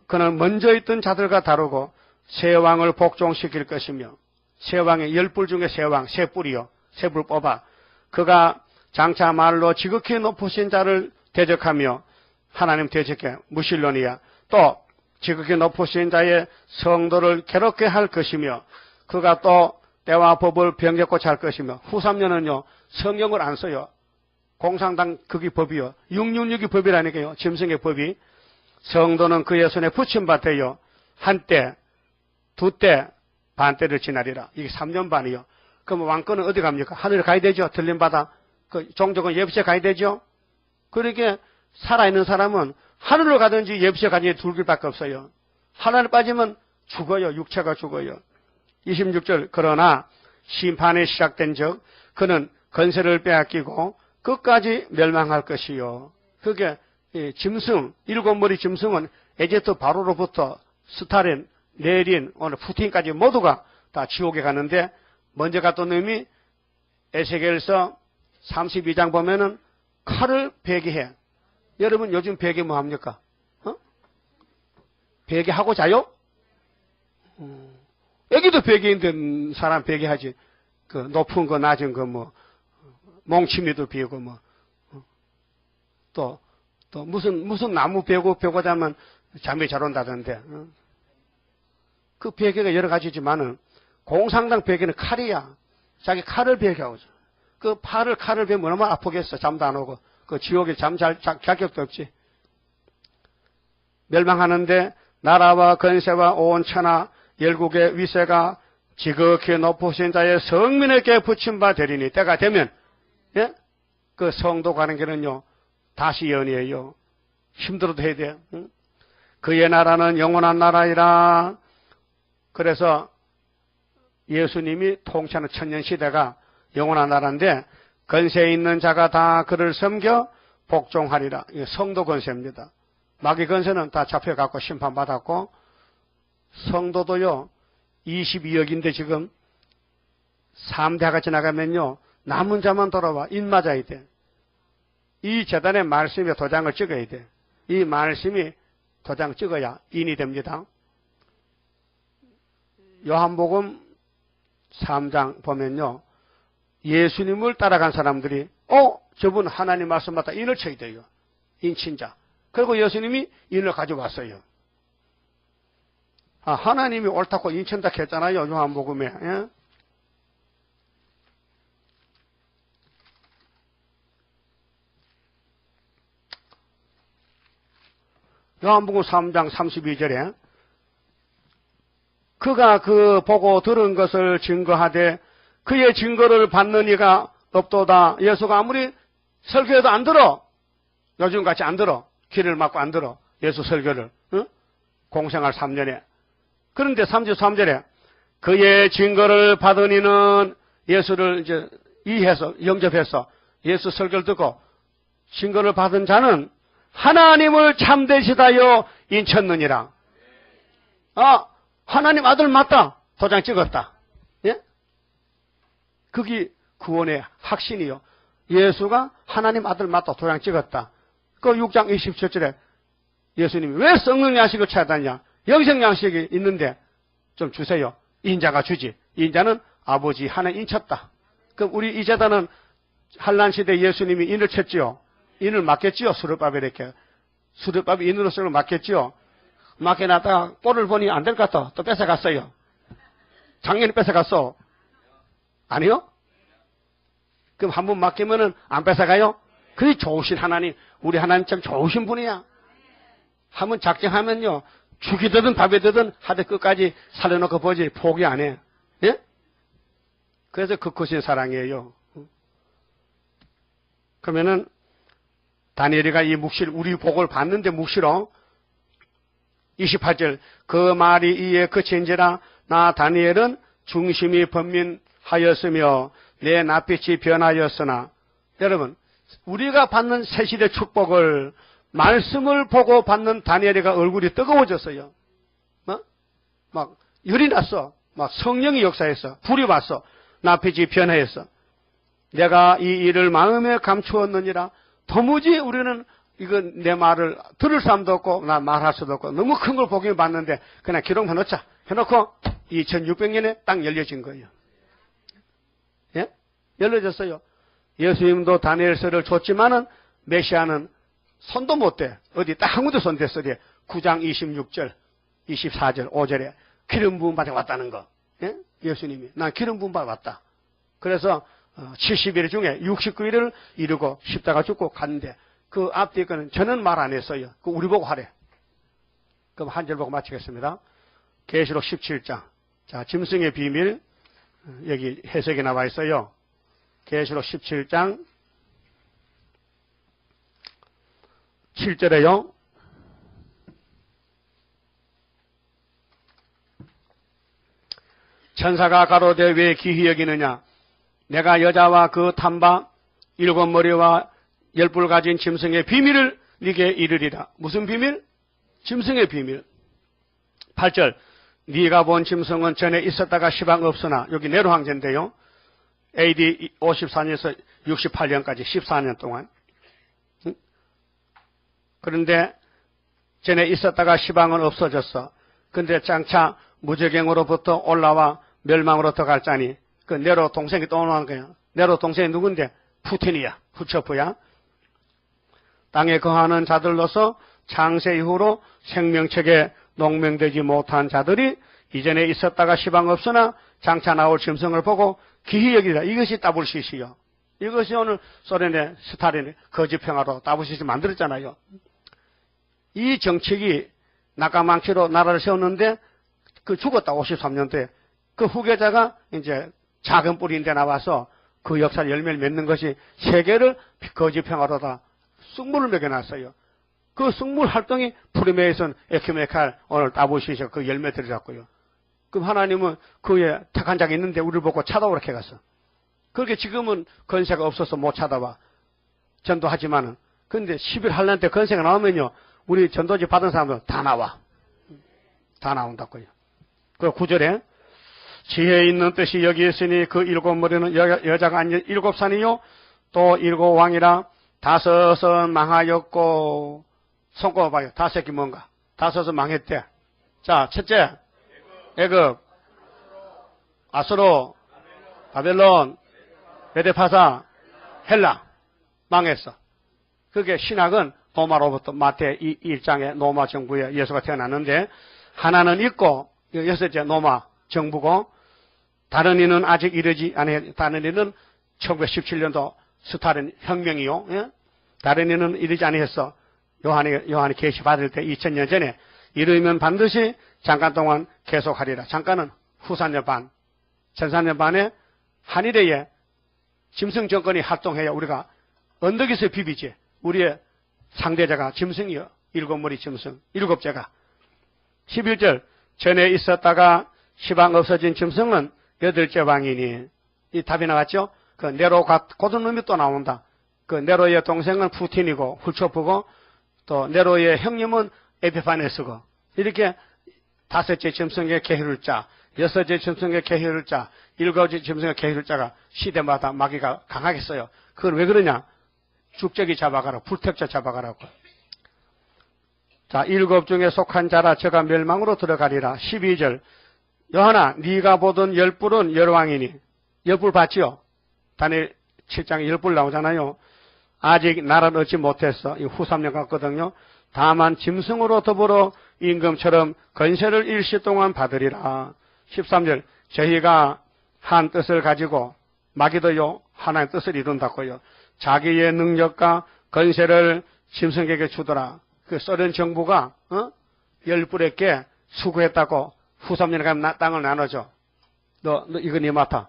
그는 먼저 있던 자들과 다르고 세 왕을 복종시킬 것이며 세 왕의 10뿔 중에 세 왕, 세 뿔이요. 세 뿔 뽑아. 그가 장차 말로 지극히 높으신 자를 대적하며 하나님 대적해 무실론이야. 또 지극히 높으신 자의 성도를 괴롭게 할 것이며 그가 또 때와 법을 병잡고자 할 것이며 후 3년은요 성경을 안 써요. 공산당 그게 법이요. 666이 법이라니까요. 짐승의 법이. 성도는 그의 손에 붙임받대요. 한때, 두때, 반때를 지나리라. 이게 3년 반이요. 그럼 왕권은 어디 갑니까? 하늘에 가야 되죠. 들림받아. 그 종족은 예비시에 가야 되죠. 그러니까 살아있는 사람은 하늘로 가든지 예비시에 가든지 둘 길밖에 없어요. 하늘에 빠지면 죽어요. 육체가 죽어요. 26절 그러나 심판이 시작된 적 그는 건세를 빼앗기고 끝까지 멸망할 것이요. 그게 짐승, 7머리 짐승은 에집트 바로로부터 스탈린, 레닌, 오늘 푸틴까지 모두가 다 지옥에 가는데 먼저 갔던 놈이 에세겔서 32장 보면은 칼을 베개해. 여러분 요즘 베개 뭐 합니까? 베개하고 자요? 여기도 베개인데 사람 베개하지. 그 높은 거 낮은 거 뭐 몽치미도 베고 뭐 또 무슨 나무 베고 자면 잠이 잘 온다던데. 그 베개가 여러 가지지만은 공산당 베개는 칼이야. 자기 칼을 베개하고 그 칼을 베면 얼마나 아프겠어. 잠도 안 오고 그 지옥에 잠 잘 자격도 없지. 멸망하는데 나라와 건세와 온 천하 열국의 위세가 지극히 높으신 자의 성민에게 붙임 바 되리니 때가 되면 예? 그 성도 가는 길은요 다시 연이에요. 힘들어도 해야 돼. 응? 그의 나라는 영원한 나라이라. 그래서 예수님이 통치하는 천년시대가 영원한 나라인데 건세에 있는 자가 다 그를 섬겨 복종하리라. 이게 성도 건세입니다. 마귀 건세는 다 잡혀갖고 심판받았고 성도도요 22억인데 지금 3대가 지나가면요 남은 자만 돌아와 인 맞아야 돼. 이 재단의 말씀에 도장을 찍어야 돼. 이 말씀이 도장 찍어야 인이 됩니다. 요한복음 3장 보면요 예수님을 따라간 사람들이 저분 하나님 말씀 맞다 인을 쳐야 돼요. 인친자. 그리고 예수님이 인을 가져왔어요. 하나님이 옳다고 인친다 했잖아요. 요한복음에. 예? 요한복음 3장 32절에 그가 그 보고 들은 것을 증거하되 그의 증거를 받는 이가 없도다. 예수가 아무리 설교해도 안 들어. 요즘같이 안 들어. 귀를 막고 안 들어. 예수 설교를. 응? 공생활 3년에. 그런데 33절에 그의 증거를 받은 이는 예수를 이제 이해해서 영접해서 예수 설교를 듣고 증거를 받은 자는 하나님을 참되시다여 인쳤느니라. 하나님 아들 맞다. 도장 찍었다. 예? 그게 구원의 확신이요. 예수가 하나님 아들 맞다. 도장 찍었다. 그 6장 27절에 예수님이 왜 썩는 양식을 찾았냐? 영생 양식이 있는데 좀 주세요. 인자가 주지. 인자는 아버지 하나님 인쳤다. 그럼 우리 이 재단은 한란시대 예수님이 인을 쳤지요. 인을 맡겠지요. 수르밥에 이렇게. 수르밥이 인으로 쓰는 걸 맡겠지요. 맡겨놨다가 꼴을 보니 안 될 것 같아. 또 뺏어갔어요. 작년에 뺏어갔어. 아니요? 그럼 한 번 맡기면은 안 뺏어가요? 그게 좋으신 하나님. 우리 하나님 참 좋으신 분이야. 한번 작정하면요. 죽이 되든 밥이 되든 하되 끝까지 살려놓고 보지 포기 안 해. 예? 그래서 그 크신 사랑이에요. 그러면은 다니엘이가 이 묵실 우리 복을 받는데 묵시로 28절 그 말이 이에 그친지라 나 다니엘은 중심이 번민하였으며 내 낯빛이 변하였으나 여러분 우리가 받는 새시대 축복을 말씀을 보고 받는 다니엘이가 얼굴이 뜨거워졌어요. 막 열이 났어. 막 성령이 역사했어. 불이 왔어. 낯빛이 변화했어. 내가 이 일을 마음에 감추었느니라. 도무지 우리는 이건 내 말을 들을 사람도 없고 나 말할 수도 없고 너무 큰 걸 보기만 봤는데 그냥 기록해 놓자. 해놓고 2600년에 딱 열려진 거예요. 예? 열려졌어요. 예수님도 다니엘서를 줬지만은 메시아는 손도 못 대. 어디 딱 한 군데 손 댔어요. 9장 26절, 24절, 5절에 기름 부음 받아 왔다는 거. 예? 예수님이 난 기름 부음 받아 왔다. 그래서 70일 중에 69일을 이루고 십자가 죽고 갔는데 그 앞뒤에 거는 저는 말 안 했어요. 그 우리 보고 하래. 그럼 한 절 보고 마치겠습니다. 계시록 17장. 자, 짐승의 비밀 여기 해석이 나와 있어요. 계시록 17장 7절에요. 천사가 가로되 왜 기히 여기느냐? 내가 여자와 그 탐바 7머리와 10뿔 가진 짐승의 비밀을 네게 이르리라. 무슨 비밀? 짐승의 비밀. 8절 네가 본 짐승은 전에 있었다가 시방 없으나 여기 네로 황제인데요. AD 54년에서 68년까지 14년 동안. 그런데 전에 있었다가 시방은 없어졌어. 근데 장차 무적행으로부터 올라와 멸망으로 들어갈 자니 그 네로 동생이 또 오는 거야. 네로 동생이 누군데? 푸틴이야. 후처프야. 땅에 거하는 자들로서 창세 이후로 생명책에 농명되지 못한 자들이 이전에 있었다가 시방 없으나 장차 나올 짐승을 보고 기히 여기라. 이것이 따블시시요. 이것이 오늘 소련의 스탈린의 거짓평화로 따블시시 만들었잖아요. 이 정책이 나까망치로 나라를 세웠는데 그 죽었다 53년도에 그 후계자가 이제 작은 뿌리인데 나와서 그 역사를 열매를 맺는 것이 세계를 거짓평화로다 쑥물을 먹여놨어요. 그 쑥물 활동이 프리메이슨 에큐메칼 오늘 따블시시가 그 열매들을 잡고요. 그럼 하나님은 그에 택한 자가 있는데 우리를 보고 찾아오라 이렇게 갔어. 그렇게 지금은 건세가 없어서 못 찾아와. 전도하지만은. 근데 11한란 때 건세가 나오면요. 우리 전도지 받은 사람들 다 나와. 다 나온다고요. 그 9절에 지혜 있는 뜻이 여기 있으니 그 7머리는 여자가 앉은 7산이요. 또 7왕이라 5은 망하였고 손꼽아봐요. 5이 뭔가? 5은 망했대. 자, 첫째 애굽, 아수르, 바벨론, 메데파사, 헬라 망했어. 그게 신학은 노마로부터 마태 1장에 노마 정부에 예수가 태어났는데 하나는 있고 여섯째 노마 정부고 다른 이는 아직 이르지 아니 다른 이는 1917년도 스탈린 혁명이요. 예? 다른 이는 이르지 아니했어. 요한이 계시 받을 때 2000년 전에 이르면 반드시 잠깐 동안 계속하리라. 잠깐은 후산년 반, 전산년 반에 한일에 짐승 정권이 활동해야 우리가 언덕에서 비비지. 우리의 상대자가 짐승이요. 7머리 짐승, 7제가. 11절 전에 있었다가 시방 없어진 짐승은 8째 왕이니. 이 답이 나왔죠? 그 네로 고든 놈이 또 나온다. 그 네로의 동생은 푸틴이고 훌초프고 또 네로의 형님은 에피파네스고 이렇게 5째 짐승의 계혈자, 6째 짐승의 계혈자, 7째 짐승의 계혈자가 시대마다 마귀가 강하게 써요. 그걸 왜 그러냐? 죽적이 잡아가라고, 불택자 잡아가라고. 자, 7 중에 속한 자라 저가 멸망으로 들어가리라. 12절 요한아 네가 보던 10뿔은 열왕이니. 10뿔 봤지요? 다니엘 7장에 10뿔 나오잖아요. 아직 나를 얻지 못했어. 이 후 3년 같거든요. 다만 짐승으로 더불어 임금처럼 건세를 일시 동안 받으리라. 13절 저희가 한 뜻을 가지고 마귀도요 하나의 뜻을 이룬다고요. 자기의 능력과 건세를 짐승에게 주더라. 그 소련 정부가 10뿔에게 수고했다고 후 3년에 가면 땅을 나눠줘. 너 이거 네 맡아.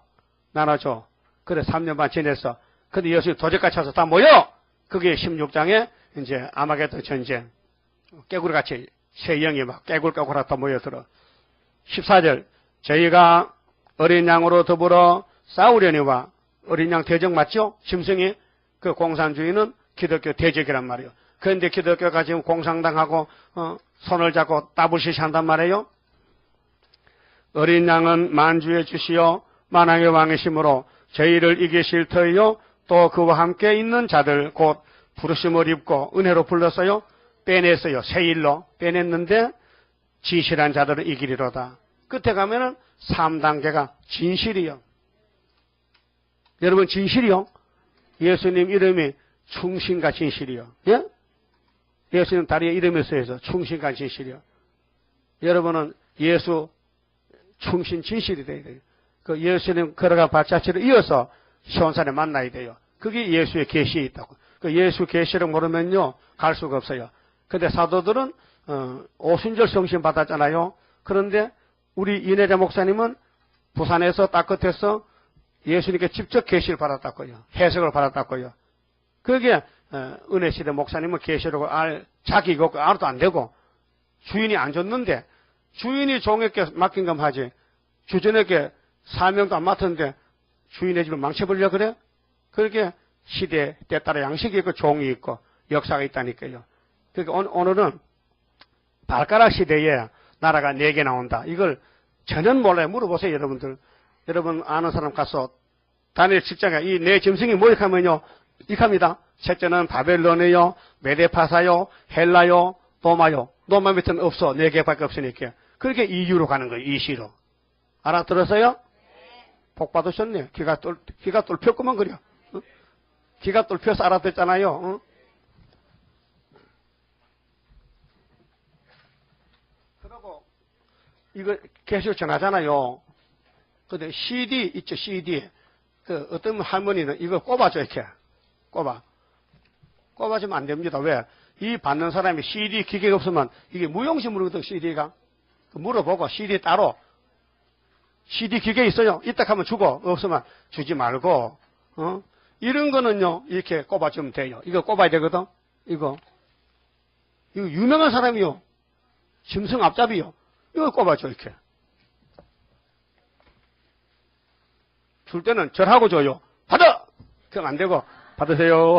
나눠줘. 그래 3년 반 지냈어. 근데 예수님 도적같이 와서 다 모여! 그게 16장에 이제 아마겟돈 전쟁. 깨구리같이 새 영이 막 깨굴깨굴하다 모여들어. 14절 저희가 어린 양으로 더불어 싸우려니와 어린 양 대적 맞죠? 짐승이 그 공산주의는 기독교 대적이란 말이에요. 그런데 기독교가 지금 공산당하고 손을 잡고 따블시시 한단 말이에요. 어린 양은 만주의 주시요 만왕의 왕이심으로 저희를 이기실 터이요 또 그와 함께 있는 자들 곧 부르심을 입고 은혜로 불렀어요. 빼냈어요. 새 일로 빼냈는데 진실한 자들을 이기리로다. 끝에 가면은 3단계가 진실이요. 여러분 진실이요? 예수님 이름이 충신과 진실이요. 예? 예수님 다리에 이름이 쓰여서 충신과 진실이요. 여러분은 예수 충신 진실이 돼야 돼요. 그 예수님 걸어가 발자취를 이어서 시온산에 만나야 돼요. 그게 예수의 계시에 있다고. 그 예수 계시를 모르면요 갈 수가 없어요. 근데 사도들은 오순절 성신 받았잖아요. 그런데 우리 이내자 목사님은 부산에서 따끝에서 예수님께 직접 계시를 받았다고요. 해석을 받았다고요. 그게 은혜시대 목사님은 계시록을 자기가 알아도 안 되고 주인이 안 줬는데 주인이 종에게 맡긴 건 하지 주전에게 사명도 안 맡았는데 주인의 집을 망쳐버리려 그래? 그렇게 시대 때 따라 양식이 있고 종이 있고 역사가 있다니까요. 그러니까 오늘은 발가락 시대에 나라가 4개 나온다. 이걸 전혀 몰라요. 물어보세요, 여러분들. 여러분 아는 사람 가서 다니엘 7장에 이 네 짐승이 뭐이하면요, 이합니다. 첫째는 바벨론이요, 메데파사요, 헬라요, 로마요. 로마 밑에는 없어. 4개밖에 없으니까. 그렇게 이유로 가는 거예요. 이시로. 알아들었어요? 복 받으셨네. 귀가 뚫혔구만 그려. 어? 귀가 뚫혀서 알아듣잖아요. 어? 그리고 이거 계속 전하잖아요. 근데 CD 있죠, CD. 그 어떤 할머니는 이거 꼽아줘, 이렇게. 꼽아주면 안 됩니다. 왜? 이 받는 사람이 CD 기계가 없으면 이게 무용심으로거든, CD가. 물어보고 CD 따로. CD 기계 있어요. 있다 하면 주고, 없으면 주지 말고, 이런 거는요, 이렇게 꼽아주면 돼요. 이거 꼽아야 되거든? 이거 유명한 사람이요. 짐승 앞잡이요. 이거 꼽아줘, 이렇게. 줄 때는 절하고 줘요. 받아! 그럼 안 되고, 받으세요.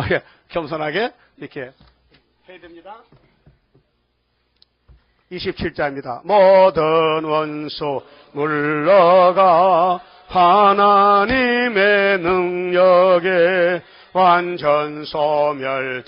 겸손하게, 이렇게 해야 됩니다. 27자입니다. 모든 원수 물러가 하나님의 능력에 완전 소멸되리라.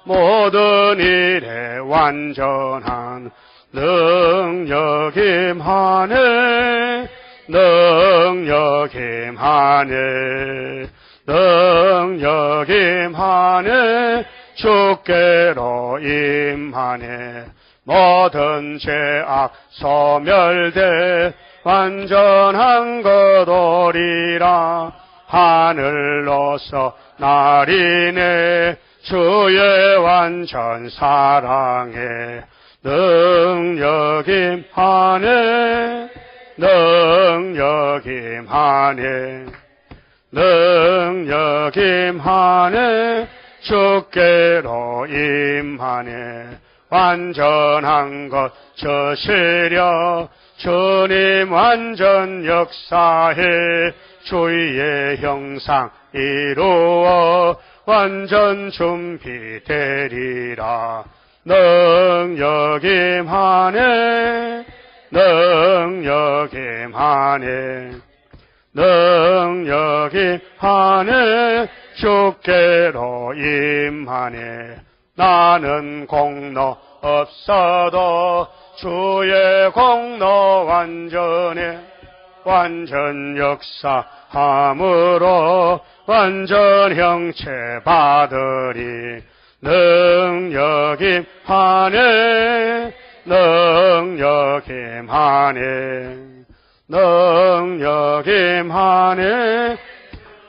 모든 일에 완전한 능력 임하네. 능력 임하네. 능력 임하네. 주께로 임하네. 모든 죄악 소멸돼 완전한 것 오리라. 하늘로서 날이네. 주의 완전 사랑에 능력 임하네. 능력 임하네. 능력 임하네. 주께로 임하네. 완전한 것 저시려 주님 완전 역사해. 주의 형상 이루어 완전 준비되리라. 능력 임하네. 능력 임하네. 능력 임하네. 주께로 임하네. 나는 공로 없어도 주의 공로 완전해. 완전 역사함으로 완전 형체 받으리. 능력 임하네. 능력 임하네. 능력 임하네.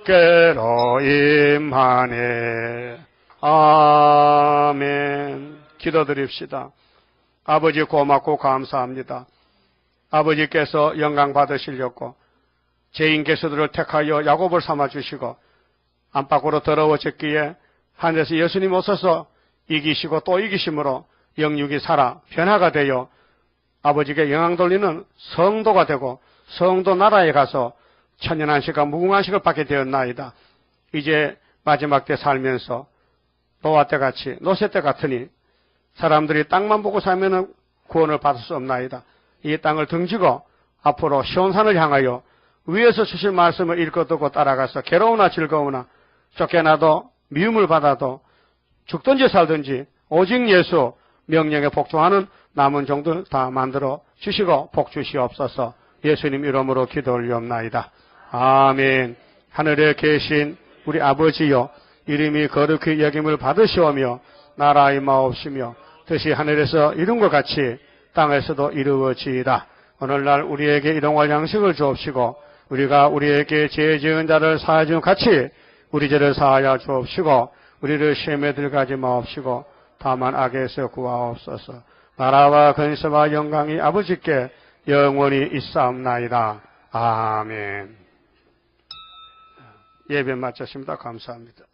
주께로 임하네. 아멘. 기도드립시다. 아버지 고맙고 감사합니다. 아버지께서 영광 받으시려고 죄인 개수들을 택하여 야곱을 삼아주시고 안팎으로 더러워졌기에 하늘에서 예수님 오셔서 이기시고 또 이기심으로 영육이 살아 변화가 되어 아버지께 영광 돌리는 성도가 되고 성도 나라에 가서 천년한식과 무궁한식을 받게 되었나이다. 이제 마지막 때 살면서 노아 때같이 노새 때 같으니 사람들이 땅만 보고 살면 구원을 받을 수 없나이다. 이 땅을 등지고 앞으로 시온산을 향하여 위에서 주실 말씀을 읽고 듣고 따라가서 괴로우나 즐거우나 쫓겨나도 미움을 받아도 죽든지 살든지 오직 예수 명령에 복종하는 남은 종들 다 만들어 주시고 복 주시옵소서. 예수님 이름으로 기도 올리옵나이다. 아멘. 하늘에 계신 우리 아버지여, 이름이 거룩히 여김을 받으시오며 나라 임하옵시며 뜻이 하늘에서 이룬 것 같이 땅에서도 이루어지이다. 오늘날 우리에게 일용할 양식을 주옵시고 우리가 우리에게 죄 지은 자를 사하여 준 같이 우리 죄를 사하여 주옵시고 우리를 시험에 들어가지 마옵시고 다만 악에서 구하옵소서. 나라와 근세와 영광이 아버지께 영원히 있사옵나이다. 아멘. 예배 마쳤습니다. 감사합니다.